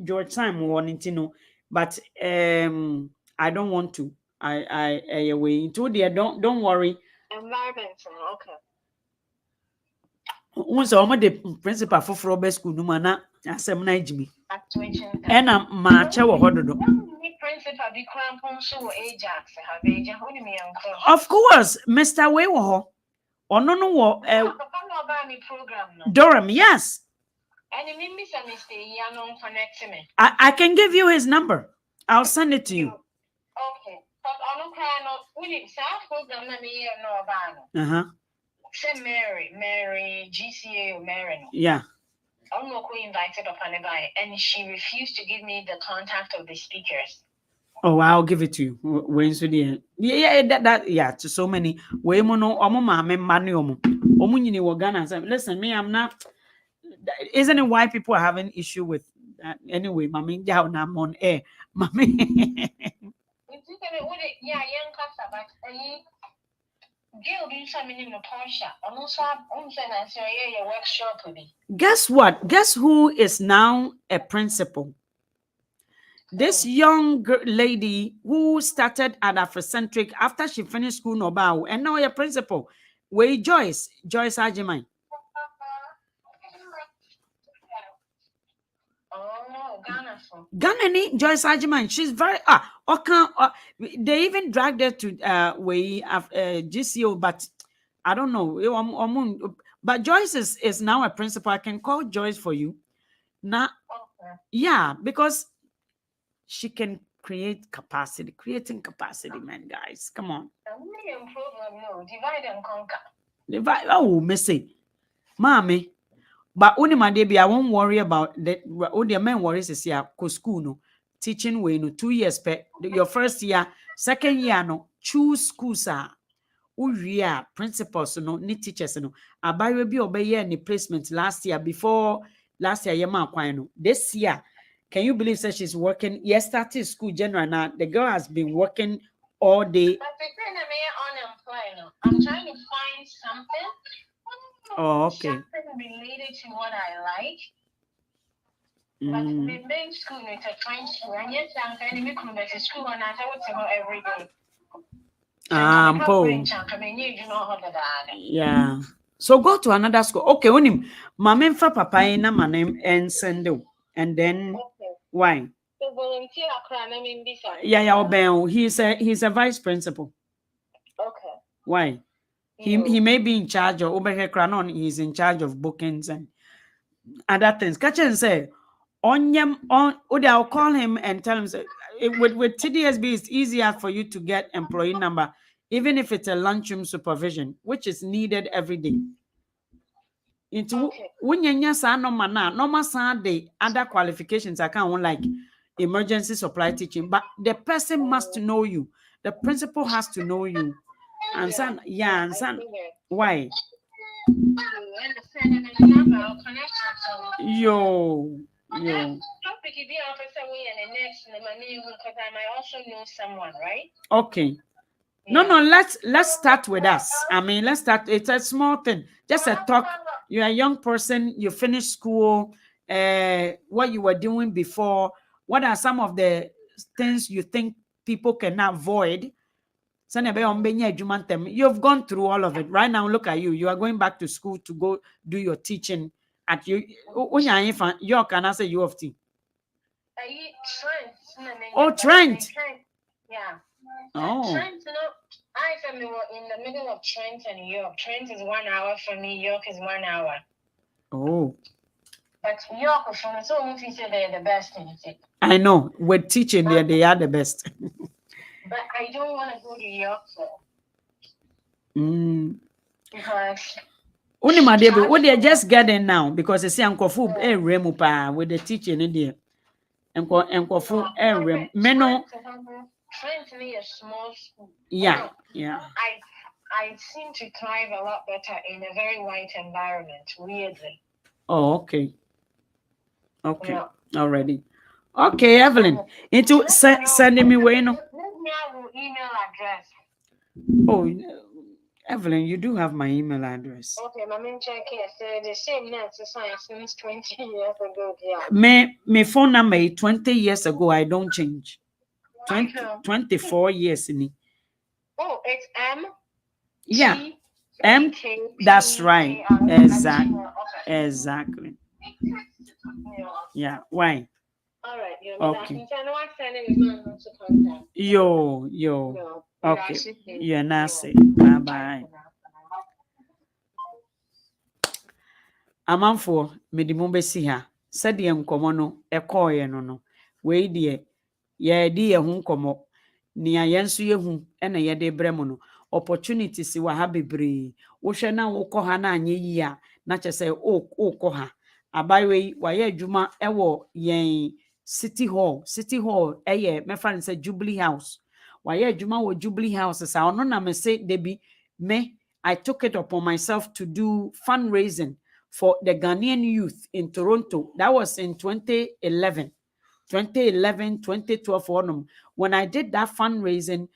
George Time Warnington, but I don't want to. I away into there. Don't worry. Environment, okay. Once I'm the principal for Robert School, no man, asem na ejimi. Actuation. And ma che wo hododo. Principal be crampon so Ajax have Ajax. What do you mean? Of course, Mr. Way wo. Ono no wo program no. Durham, yes. And you mean Mr. Yanon connect me. I can give you his number. I'll send it to you. Okay. But I don't cry no. We South program na me no ban. Uh-huh. Say Mary GCA or Mary. Yeah. I'm not invited upon a guy, and she refused to give me the contact of the speakers. Oh, I'll give it to you. When so the yeah, to so many. We mono omo mame manu omo. Omo nyini wo Ghana say, listen, me I'm not. Isn't it why people are having issue with that? Anyway, mami ja na on air. Mami. Guess what? Guess who is now a principal? This young lady who started at Afrocentric after she finished school Nobao and now a principal. Where Joyce Ajimai. Ghana Joyce Ajimai. She's very they even dragged her to GCO, but I don't know. But Joyce is now a principal. I can call Joyce for you. Now, yeah, because she can creating capacity, man, guys. Come on. Divide and conquer. Oh, missy. Mommy. But only my baby, I won't worry about that. All the men worries is here, school no teaching way no 2 years your first year, second year no choose schools are principals no ni teachers no. Abayo bi obeye ni placement last year yema kwan no. This year, can you believe that she's working? Yes, started school general now. The girl has been working all day. But unemployed. I'm trying to find something. Oh, okay. Something related to what I like. But the main school is a French school. And yes, I'm going to be coming back to school and I want to go every day. Yeah. So go to another school. Okay, unim. Mama for papa na manem and send you. And then why? So volunteer yeah, Obel. He's a vice principal. Okay. Why? He may be in charge of Oberhe Kranon, he's in charge of bookings and other things. Catch and say, I'll call him and tell him, say, with TDSB, it's easier for you to get employee number, even if it's a lunchroom supervision, which is needed every day. Into when you say normal Sunday, other qualifications I can't like emergency supply teaching, but the person must know you. The principal has to know you. And son, yeah, and son, why? Yo. Because I might also know someone, right? Okay. Yeah. No, let's start with us. I mean, let's start. It's a small thing, just a talk. You're a young person. You finished school. What you were doing before? What are some of the things you think people can avoid? You've gone through all of it. Right now, look at you. You are going back to school to go do your teaching at you. York, and I say U of T. Oh, Trent. Yeah. Oh. Trent, I am in the middle of Trent and York. Trent is 1 hour for me. York is 1 hour. Oh. But York is from so much. Say they're the best in it. I know. With teaching, they are the best. But I don't want to go to York because what they're just getting now because they say Uncle Fu remupa with the teaching in there. Uncle Fu rem meno. Trent to me a small school. Yeah. I seem to thrive a lot better in a very white environment, weirdly. Oh, okay. Yeah. Already. Okay, Evelyn. Into sending me way no. Email address. Oh, Evelyn, you do have my email address. Okay, my main check here said the same nurse science since 20 years ago. Yeah. My phone number is 20 years ago. I don't change. 24 years in it. Oh, it's M. Yeah. M. That's right. Exactly. Yeah. Why? All right. Okay. Yo. Yo. Okay. You're nasty. Bye bye. Amanfo mede mo besi ha said ye nkomo no ekoye no we de ye di ye hu nkomo nia ye nso ye hu na ye de brem no opportunities wa ha bebre wo hwe na wo kɔ ha na anye yi a na kyese o kɔ ha abawe wa ye adwuma ewo yen city hall eye me fa nse Jubilee House wa ye adwuma wo Jubilee House sa ono na me say debi me I took it upon myself to do fundraising for the Ghanaian youth in Toronto. That was in 2011, 2012. When I did that fundraising,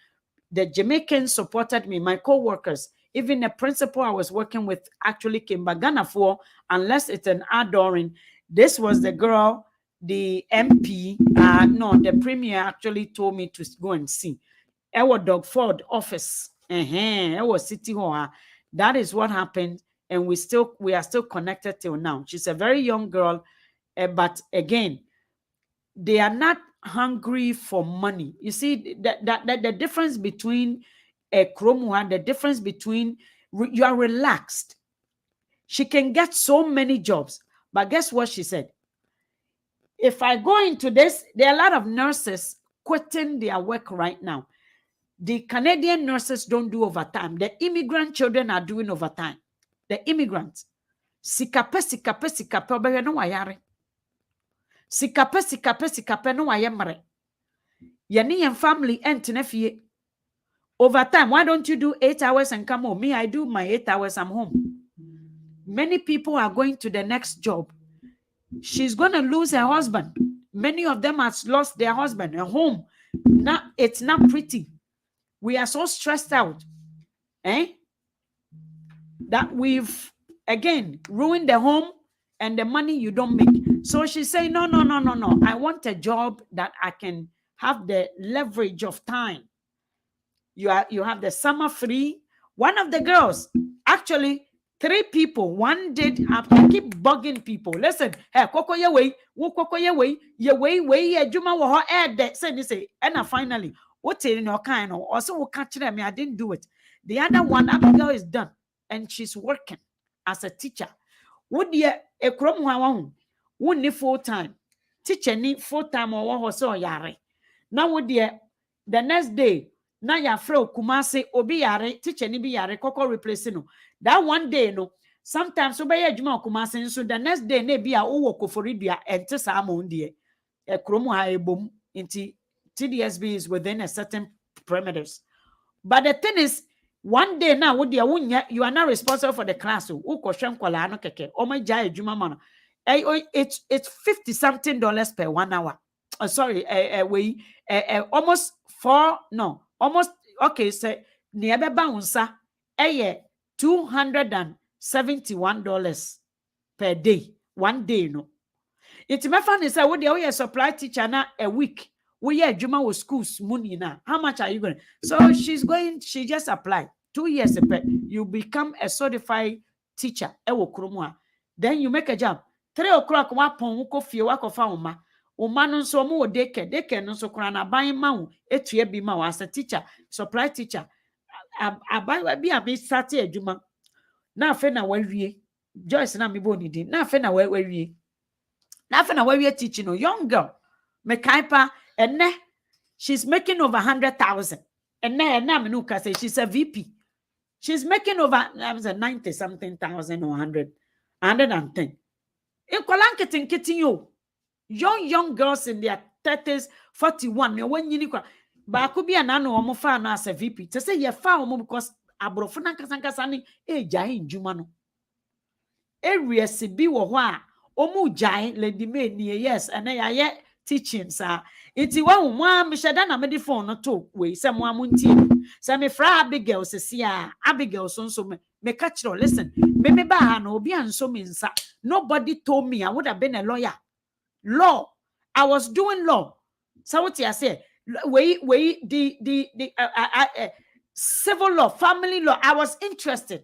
the Jamaicans supported me, my co-workers, even the principal I was working with actually came back Ghana for, unless it's an adoring. This was the girl, the MP, the premier actually told me to go and see. Our Doug Ford office, our City Hall. That is what happened. And we are still connected till now. She's a very young girl, but again, they are not hungry for money. You see that the difference between a Kromuha, the difference between you are relaxed. She can get so many jobs, but guess what she said? If I go into this, there are a lot of nurses quitting their work right now. The Canadian nurses don't do overtime. The immigrant children are doing overtime. The immigrants. Sikape obere no wayare. Sikape no wayemre. Yeni yen family entine fie. Overtime, why don't you do 8 hours and come home? Me, I do my 8 hours, I'm home. Many people are going to the next job. She's going to lose her husband. Many of them have lost their husband, a home. Now, it's not pretty. We are so stressed out. That we've, again, ruined the home and the money you don't make. So she said, no. I want a job that I can have the leverage of time. You have the summer free. One of the girls, actually, 3 people, one did, I keep bugging people. Listen, hey, koko ye way, juma wo say, and finally, what in your kind of also will catch them. I didn't do it. The other one, Abigail, is done. And she's working as a teacher. Would ye a chrome one wouldn't need full time? Teacher need full time or what so yare. Now would ye the next day, na ya fro Kumasi obi yare, teacher ni bi yare, koko replacing no. That one day no, sometimes obey a juma Kumasi, so the next day ne be a uwo koforidia and tesamon dear. A chrome high boom into TDSB is within a certain parameters. But the thing is, one day now, you are not responsible for the class. It's $50-something per 1 hour. Almost okay. So nearby bouncer, $271 per day. 1 day, no. It's my fun is what they are supply teacher now a week. We are Juma with schools money now. How much are you going? So she just applied 2 years. You become a certified teacher. Then you make a job. 3 o'clock, wapon coffee, wako Uma no so mo deke no so kura na ban ma etu bi ma as a teacher, supply teacher. Aban bi abi start adwuma. Na afa na wawie. Joyce na me boni din. Na afa na wawie. Na afa na wawie teaching no young girl. Me kaipa enne she's making over 100,000. Enne na me no ka say she's a VP. She's making over 90 something thousand or 110. In Kolanketin kitten yo. Young girls in their 30s, 41. Me when you but could be an anno fan as a VP. To say you found because Abrofuna Kasankasani, Jain Jumano. Area Sibi wa omu jai lady me near yes, and I yet teachings are. Iti wa mo me sheda na me di phone no to we se mo amunti se me fra Abigail se sia Abigail so me catch you. Listen, me ba ha no obi anso me nsa. Nobody told me I would have been a lawyer. Law, I was doing law. So what I say, we the civil law, family law. I was interested.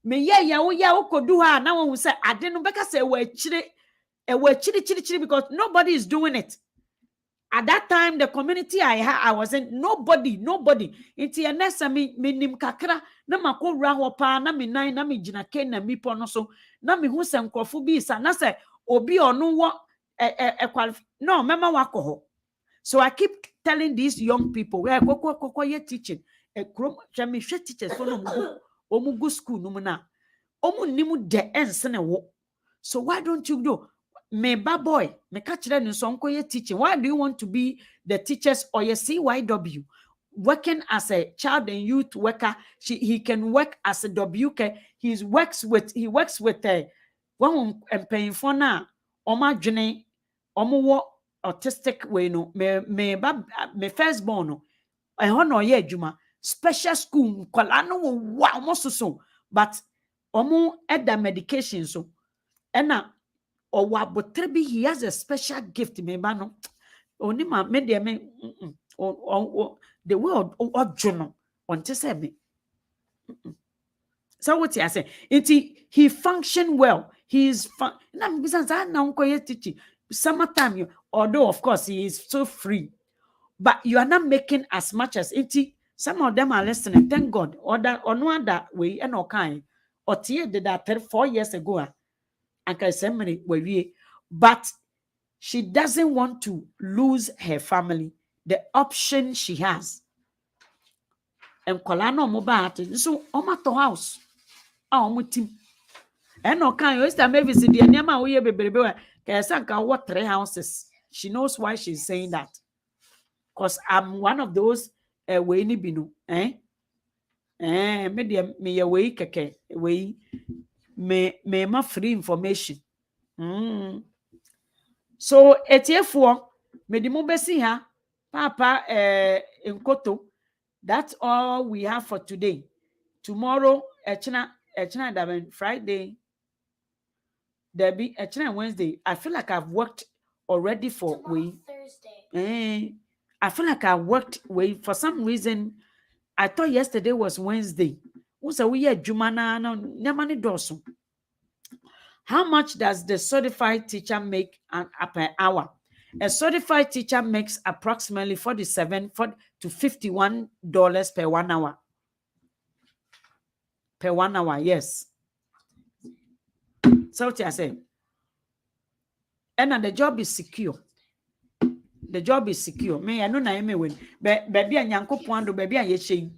Me ya ukodu ha na won say I didn't because we chiri because nobody is doing it. At that time, the community I was in, nobody. Inti enesa mi nim kakra na makowra ho pa na me nan na me gina ken na mi po no so na me hu se nkrofo bi sa na se obi onu wo no mema wako ho. So I keep telling these young people where koko ye teaching me teachers so no omugu school no na omu nimu de ensene wo. So why don't you do me ba boy me catch them so ye teaching? Why do you want to be the teachers or your CYW working as a child and youth worker? He can work as a WK. He works with one paying for now oma dwene omo wo autistic way no me first born no ehon no ye adwuma special school kwala no wa omo so but omo eda medication so ena owa botrebi he has a special gift me ba no oni ma me de me the world odwono onte se me. So what I say, he function well. He is teaching summertime. Although of course he is so free, but you are not making as much as it. Some of them are listening. Thank God. Or that or no other way and okay. Or did that 4 years ago. And can say many but she doesn't want to lose her family. The option she has. And Colano Mobile, so Omato house. Team. And no kind of time maybe see the Nyama we baby. What 3 houses. She knows why she's saying that. Because I'm one of those way ni binu. Me away keke way me ma free information. So etiefo me di mo besi ha papa enkoto. That's all we have for today. Tomorrow echina Friday. Debbie, Wednesday. I feel like I've worked already for Thursday. I feel like I worked for some reason. I thought yesterday was Wednesday. Also, we had Jumana Nyamani Dosu. How much does the certified teacher make per hour? A certified teacher makes approximately $47 to $51 per 1 hour. Per 1 hour, yes. So what I say, and the job is secure. The job is secure. Me, I know na me win. Baby, and yanko poando, baby, and ye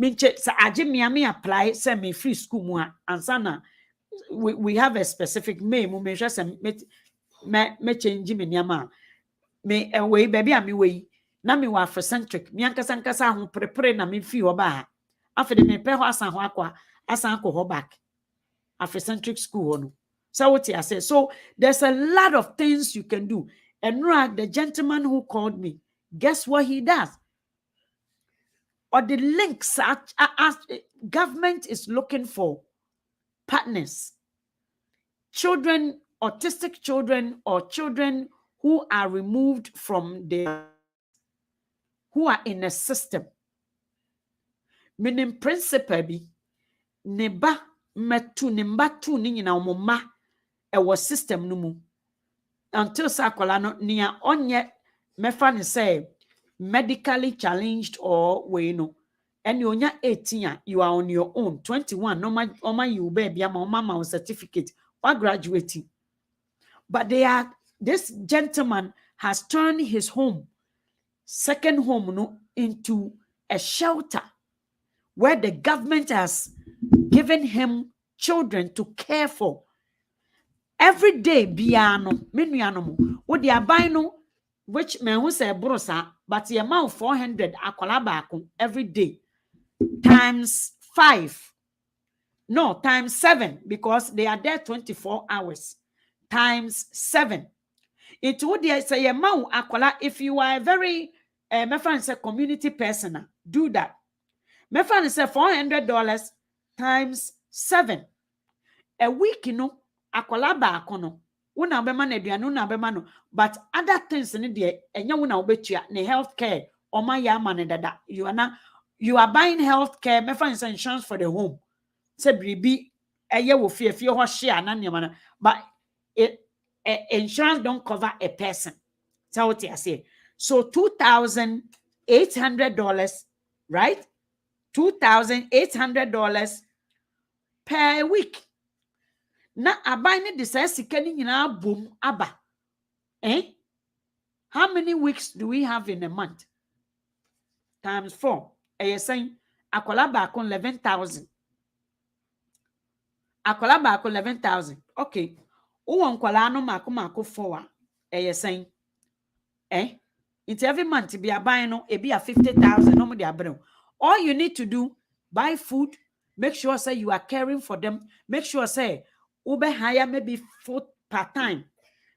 Minche, sa aje me apply, send me free school mua. And sana, we have a specific me just me change me nyama. Me away, baby, I'm way. Na me wa Afrocentric. Me ankasa ho prepare na me fi oba. After me pe ho asan ho akwa, asan ko ho back. Afrocentric school. So what I say. So there's a lot of things you can do. And right, the gentleman who called me, guess what he does? Or the links government is looking for partners. Children, autistic children, or children who are removed from who are in a system. Meaning principle be neba metu nimbatu ni nyina omoma ewo system no mu until sakola no nia onye mefa ne say medically challenged or we no and you onya 18 you are on your own 21 no you baby ama mama certificate or graduating, but this gentleman has turned his second home no into a shelter where the government has given him children to care for. Every day, biano, menuano, what they are buying, which me who say brosa, but the amount 400 akolabako every day, times 5. No, times 7, because they are there 24 hours. Times 7. It would say a mau akola. If you are a very my friend say community person, do that. My friend say $400 times 7 a week, akola ba akono. Una be man eduane una be man, but other things in there enya una obetua ne healthcare oma ya man dada. You are buying healthcare. My friend say insurance for the home. Say bribi eye wo fie ho share na nema, but insurance don't cover a person. That's what I say. So $2,800, right? $2,800 per week. Na abai ne de say sika ni nyina bom aba. How many weeks do we have in a month? Times 4. You're saying akola ba kon 11,000. Akola ba kon 11,000. Okay. Uwon kwala no mako 4. You're saying it's every month be a buying no it be a 50,000 no more de. All you need to do, buy food, make sure say you are caring for them, make sure say ube hire maybe 4 per time,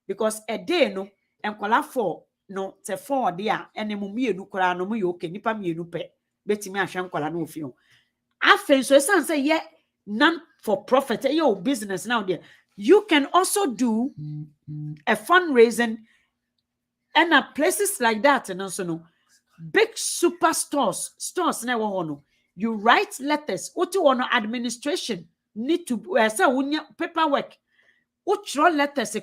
because a day no and kwala 4 no te 4 there and mu mienu kwala no mu yoke nipa mienu pe betimi ahwe kwala no ofio afen so san say yeah non for profit your business now there. You can also do a fundraising and at places like that, and also no big super stores na you write letters. What you want administration need to say paperwork. Uchro letters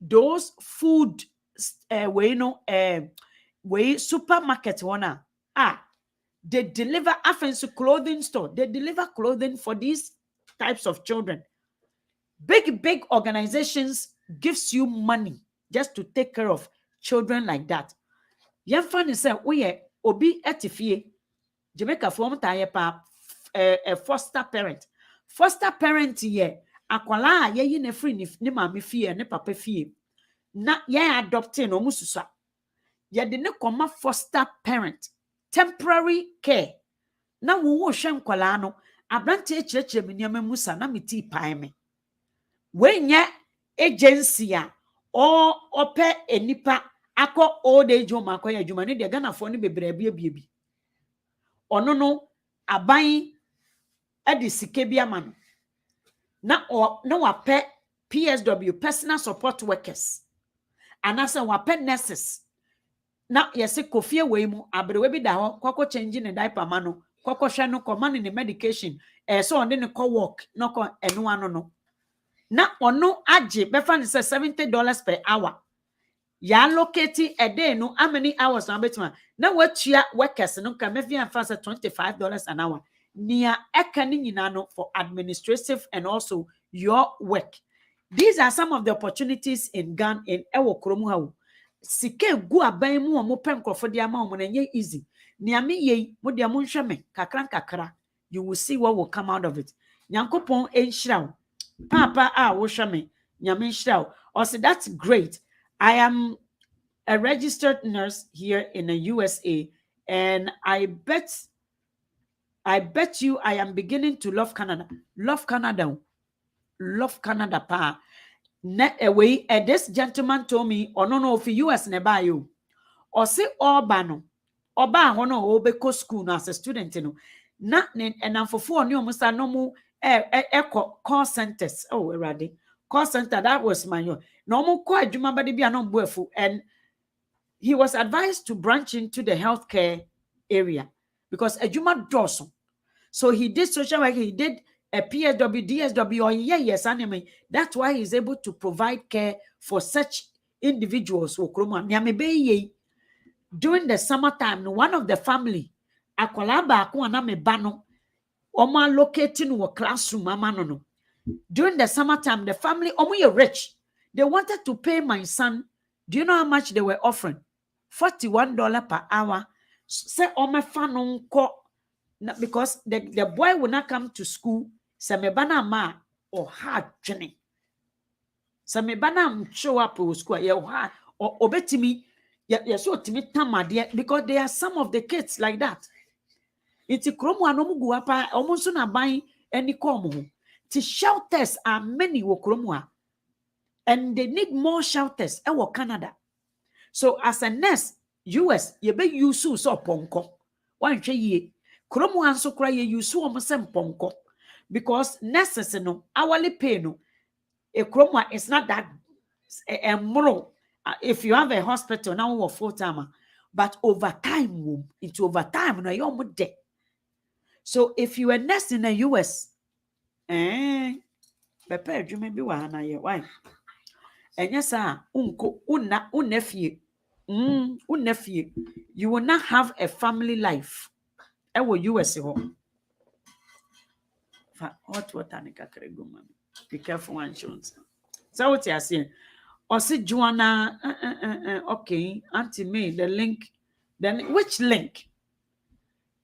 those food supermarket they deliver offensive clothing store. They deliver clothing for these types of children. Big organizations gives you money just to take care of children like that. Yemfa say we obi etifie Jamaica form ta pa a foster parent. Foster parent ye akwala ye yi na free ni mama fie ne papa fie. Na ye adopting no mususa. Ye de ne koma foster parent. Temporary care. Na wo hwe nkwala no abrante echirechire me niam musa na meti pai me. When ye agency or ope enipa akọ old age home akoya adwuma ne de Ghana fo ne bebre bia ono no aban edi sike bia ma no na wape PSW personal support workers anasa wape nurses na yesi kofie we mu abrewe bi da ho kwakọ change ne diaper ma no kwakọ hwe no ko man ne medication so on ne ko work no ko eno ano no na ono age befa ne say $70 per hour. Ya allocate a day no how many hours na betima na watua workers no ka mefi anfa say $25 an hour near ekani nyina no for administrative and also your work. These are some of the opportunities in Ghana in ewo kromu ha. Sike gu aban mu omo pe nkrofo de ama omo na nye easy. Nia me ye mo de mo nhwe me kakra you will see what will come out of it. Nyankopon enhira papa wo hwe me nyame nhira o say that's great. I am a registered nurse here in the USA, and I bet you I am beginning to love Canada. Love Canada. Love Canada pa. Away, this gentleman told me, oh no, for US never you. Or say Oba hono obeko school no as a student, Na and for 4 new musta no mu call centers. Oh, already. Call center, that was my own. No more quite Jumabadi be no buefu. And he was advised to branch into the healthcare area because a Juma Dawson. So he did social work, he did a PSW, DSW, or yes, anime. That's why he's able to provide care for such individuals. During the summertime, one of the family, akwalaba akwana me bano, oma locating a classroom, no. During the summertime, the family, omo rich. They wanted to pay my son. Do you know how much they were offering? $41 per hour. Say, my fan because the boy will not come to school. Say, me bana ma or hard training. Say, me bana show up to school. Yeah, hard or obetimi. Yeah, so to me, because there are some of the kids like that. It's a chromo anomugu apa almost na buying any common. The shelters are many wokromwa. and they need more shelters in Canada. So as a nurse, US, you be use so ponko. One ye. Kromo anso cry ye use so ponko. Because nurses no hourly pay no. A chroma is not that more. If you have a hospital now or full time, but over time, into overtime, no you're dead. So if you are nurse in the US, prepare you may be one why. And yes, unko nephew, nephew, you will not have a family life. I will US home. Hot water, be careful one shows. So what you're saying? Or see Joanna, okay, Auntie May, the link. Then which link?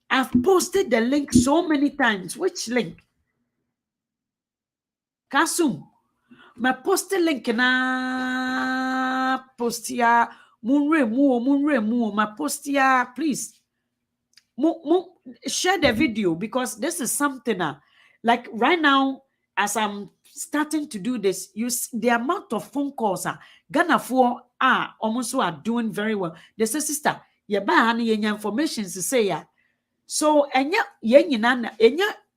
I've posted the link so many times. Which link? Kasum. My posted link na postia munre mu. My postia, please. Share the video because this is something like right now as I'm starting to do this, the amount of phone calls Ghana for almost are doing very well. They say, sister, you buy information to say so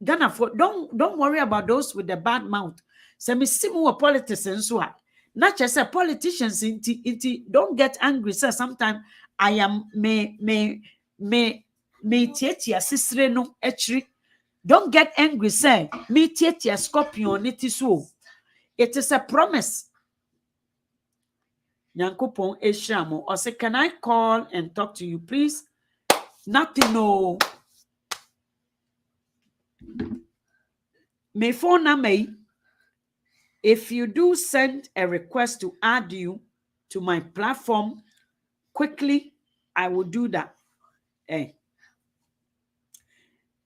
Ghana for don't worry about those with the bad mouth. So me see more politicians who are not just politicians don't get angry. So sometimes I am me tietia sisre no etri. Don't get angry, say me tietia scorpion it is so. It is a promise. Nyankopon Eshramo or say, can I call and talk to you, please? Nothing, no. My phone number, if you do send a request to add you to my platform, quickly, I will do that.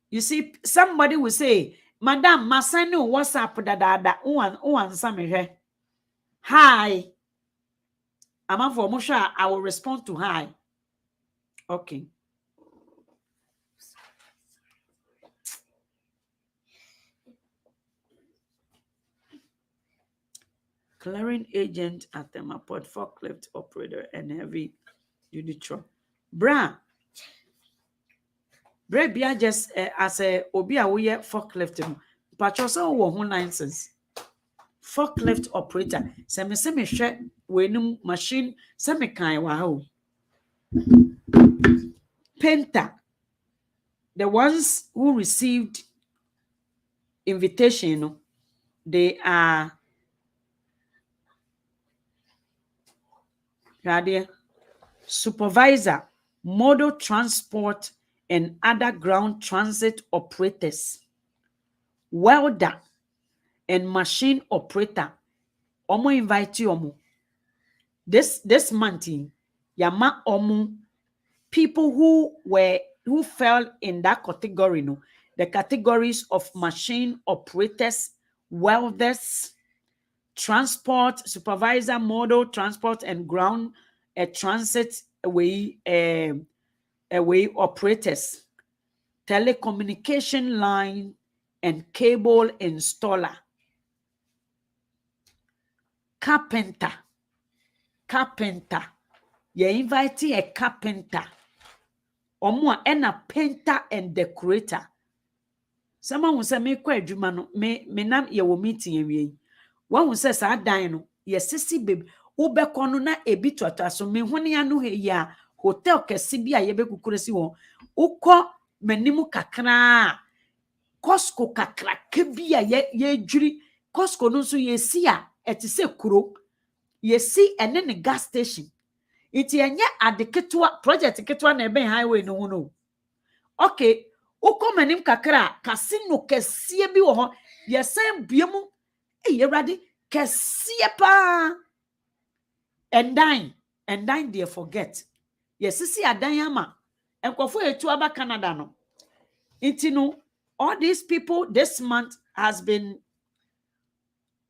You see, somebody will say, Madam, Masano, what's up? Hi. I'm for Musha. I will respond to hi. Okay. Clearing agent at the Maport forklift operator and heavy duty truck. Bra bia just as a obia we forklift. Patrosa wo ho license. Forklift operator. Se me hwe wenum machine se me kan wa ho. Painter. The ones who received invitation, they are supervisor, model transport and other ground transit operators, welder and machine operator. Omo invite you this month yama omo people who fell in that category, no, the categories of machine operators, welders, transport supervisor, model transport and ground transit away operators, telecommunication line and cable installer, carpenter. You invite a carpenter. Omo and a painter and decorator. Someone will say me kwa adwuma no me nam ye wo meeting ewie. One will say sa dan no ye sisi babe ubekọ no na ebi totaso me hone anu he ya hotel kese bi a ye be kukuresi won. Ukọ manimu kakra Costco kakra ke bi a ye dwiri Costco no so ye si a etise kuro ye si ene ne gas station. Iti enye adeketwa project ketwa na ebe highway no no. Okay, uko manim kakra casino kesie bi wo ho yesen biemu yerade kesie pa and dine they forget. Yesisi adan ama enkofo etu aba Canada no. Intino all these people this month has been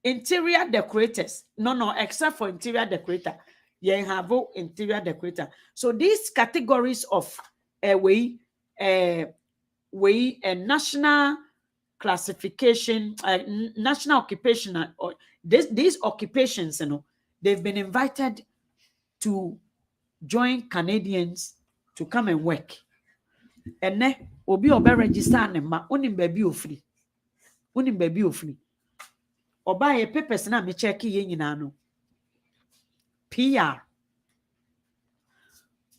interior decorators. No, except for interior decorator. You have interior decorator. So these categories of national classification, national occupation, or these occupations, they've been invited to join Canadians to come and work. And then obi obe register ne ma unim baby ofri. Unim baby ofri. Oba ye papers na me check ye nyina no. PR.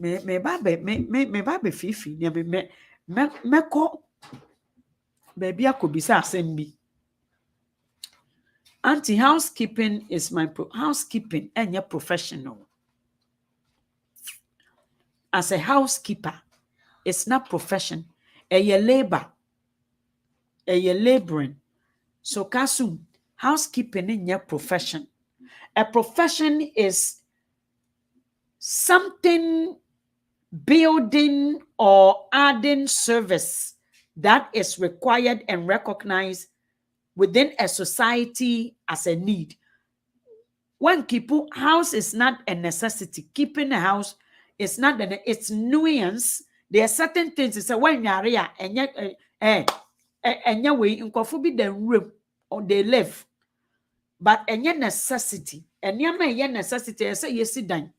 Me ba be fifi ne me ko baby akobisa asem bi. Anti-housekeeping is housekeeping and your professional. As a housekeeper, it's not profession. A labor. A laboring. So kasu, housekeeping in your profession. A profession is something building or adding service that is required and recognized within a society as a need. When people, house is not a necessity. Keeping a house is not it's nuance. There are certain things. It's a when you're here and way in Kofubi the room or they live, but any necessity and your necessity. I say yes, down.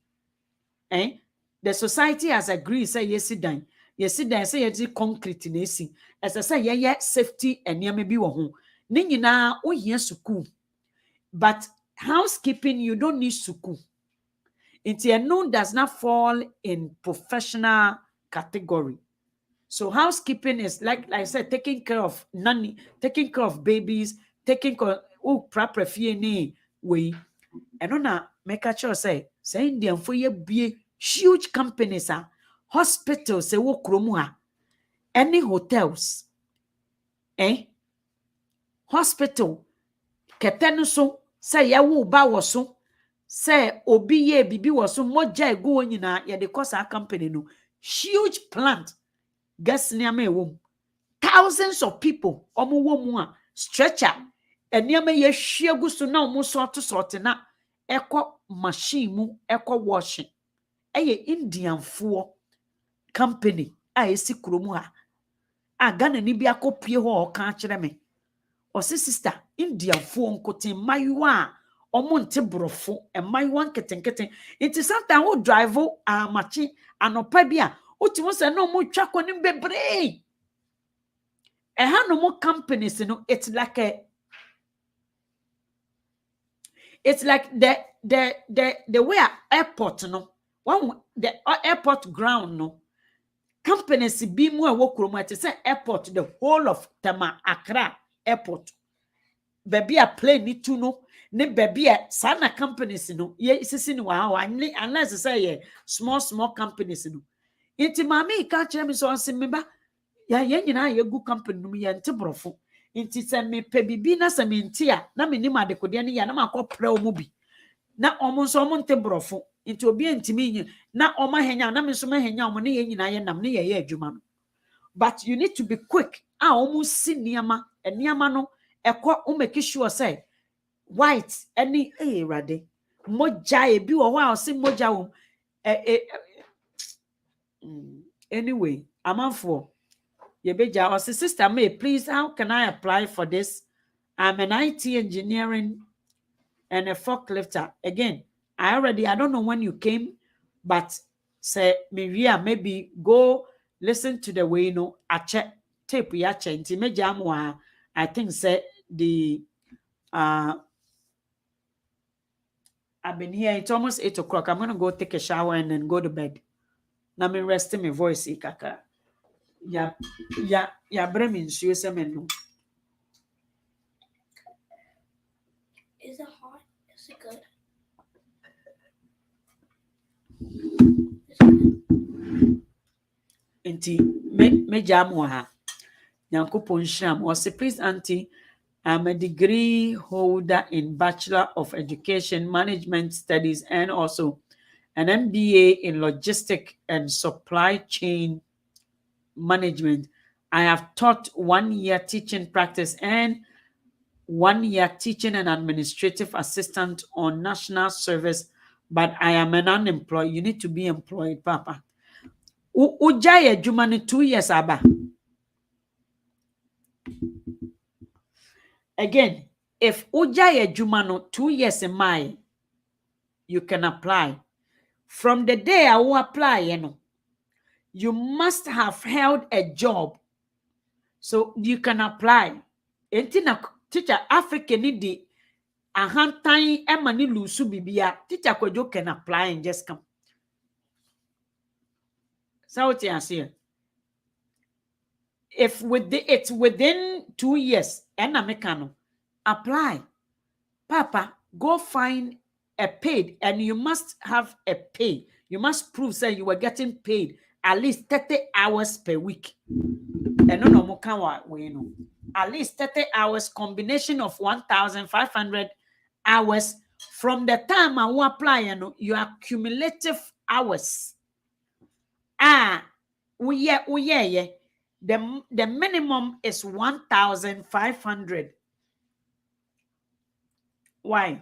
The society has agreed. Say yes, down. Yes, down. Say yes, concrete in AC. As I say, yeah, safety and yeah, maybe one. Nina, oh yes, suku. But housekeeping, you don't need suku. It's known does not fall in professional category. So housekeeping is like I said, taking care of nanny, taking care of babies, taking care of proper fee way. And on make a sure say Indian for you be huge companies hospitals say wo kromu any hotels hospital ketenu so say ya wo ba wo so say obi ye bibi wo so moja ego nyina ye de kosa company no huge plant gas niama ewom thousands of people omo wo mu a stretcher eniama ye hwiegu so na omo sort na eko machine mu eko washing eye Indian fo company a esi kromu a Ghana ni bi akopie ho ka kire me o sister Indian fo nkotin mayuwa omo nte brofo mayuwa nketenketen it sometimes wo drive a machi anopa bia utimo se no mo twa konim bebre no more companies it's like the way airport one the airport ground companies be more work room at say airport the whole of Tama Accra airport baby a plane need to know ne baby a sana companies ye sisi ni wa unless say small companies inti mama ka kire me so onse me ba ya nyina ye gu company no ye nte brofo inti se me pe bibi na se me nti a na me nim adekode ne ya na makopre omu bi na omo nso omo nte brofo inti obi ntimi nyi na omo henya na me so ma henya omo ne ye nyina ye nam ne ye adwuma no but you need to be quick omo si niama no ekọ o make sure say white any rade moja e bi wo wa o si moja wo anyway amanfo yebeja or sister May, please, how can I apply for this? I'm an IT engineering and a forklifter. Again, I don't know when you came, but say Maria, maybe go listen to the way I check tape ya check inti I think say the I've been here, it's almost 8 o'clock. I'm gonna go take a shower and then go to bed. Now me resting my voice kaka. Ya brem nsuo semen. Is it hot? Is it good? Inti me jamu ha. Nyankopon sham. Or say, please, Auntie, I'm a degree holder in Bachelor of Education Management Studies and also an MBA in Logistic and Supply Chain Management. I have taught 1 year teaching practice and 1 year teaching and administrative assistant on national service, but I am an unemployed. You need to be employed, Papa. Ujaya Jumani 2 years aba. Again, if uja jumano 2 years in my, you can apply. From the day I will apply, you must have held a job. So you can apply. Entina teacher African need ahantan ema ni lusu bibia. Teacher Kwadwo can apply and just come. So what you say? If it's within 2 years, and mekano apply. Papa, go find a paid, and you must have a pay. You must prove that you were getting paid at least 30 hours per week. And no more can at least 30 hours, combination of 1,500 hours from the time I will apply, your cumulative hours. Yeah. The minimum is 1,500. Why?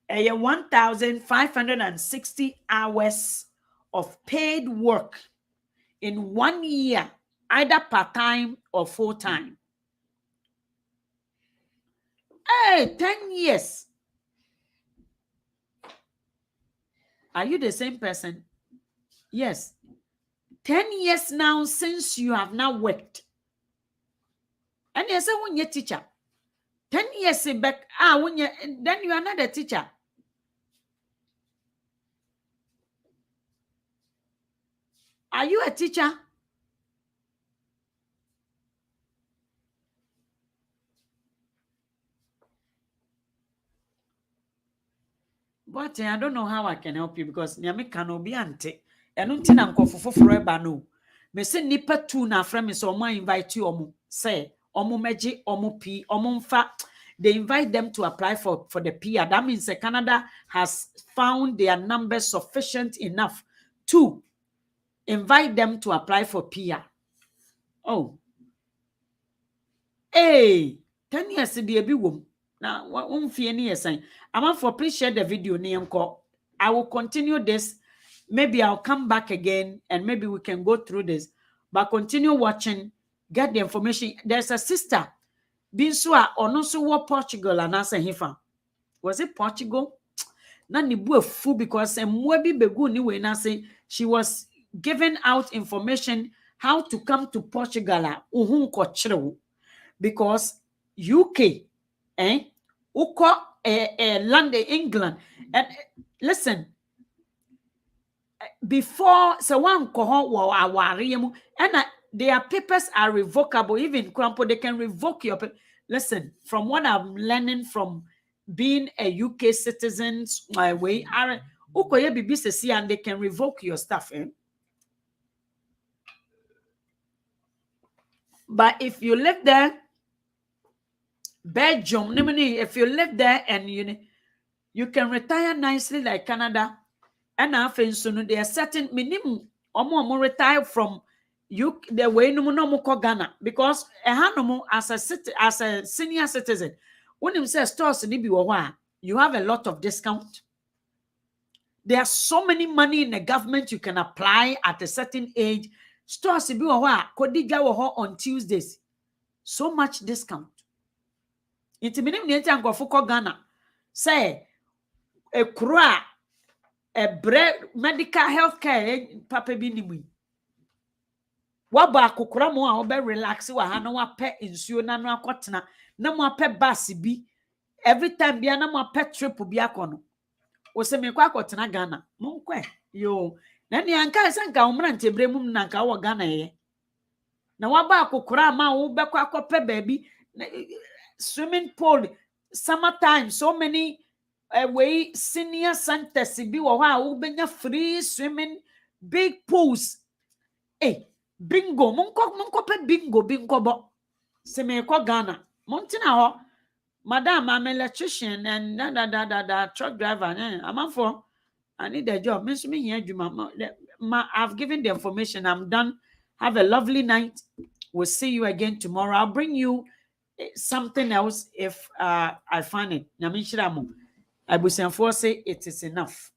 1,560 hours of paid work in 1 year, either part-time or full-time. Hey, 10 years. Are you the same person? Yes. 10 years now since you have now worked. And you say when you're teacher. 10 years back, then you are not a teacher. Are you a teacher? But I don't know how I can help you because Nyame can be ante. And until I'm for forever no. Me say nipa tu na friend me so ma invite you omu. Say omu meji omu p omu mfa. They invite them to apply for the PR. That means Canada has found their numbers sufficient enough to invite them to apply for PR. Oh. Hey, 10 years to be a big woman. Now, what won't fear any sign? I'm for please share the video name call. I will continue this. Maybe I'll come back again and maybe we can go through this. But continue watching, get the information. There's a sister, Binsua, or no so Portugal and answer hifa. Was it Portugal? Nani bu fool because mwebi begu ni we na say she was giving out information how to come to Portugal. Because UK, London, England, and listen, before so one and their papers are revocable. Even Crampo, they can revoke your paper. Listen, from what I'm learning from being a UK citizen, my way, and they can revoke your stuff. But if you live there, Belgium, if you live there and you can retire nicely like Canada, and after there are certain minimum or retire from you the way no Ghana because as a senior citizen, when you say stores you have a lot of discount. There are so many money in the government you can apply at a certain age. Stores on Tuesdays, so much discount. It's minimum Ghana. Say a croix, a medical health care, papa binimu. Waba kukura mo a obe relax wa ha na wa pe insuo na no akotena na mo pe bus bi every time bia na mo pe trip bi akono. Wo se me kwa akotena Ghana. Mo nkwe yo. Na ni anka sanka umra ntebre mum na nka wo Ghana ye. Na waba kukura ma wo be kwa akope baby swimming pool, summertime, so many way senior centers bi wo ha wo benya free swimming, big pools. Hey, bingo, monko pe bingo bo. Se me kwa Ghana. Montina ho. Madam, I'm an electrician and truck driver. I'm for I need a job. Miss me here, I've given the information. I'm done. Have a lovely night. We'll see you again tomorrow. I'll bring you something else if I find it. I will say it is enough.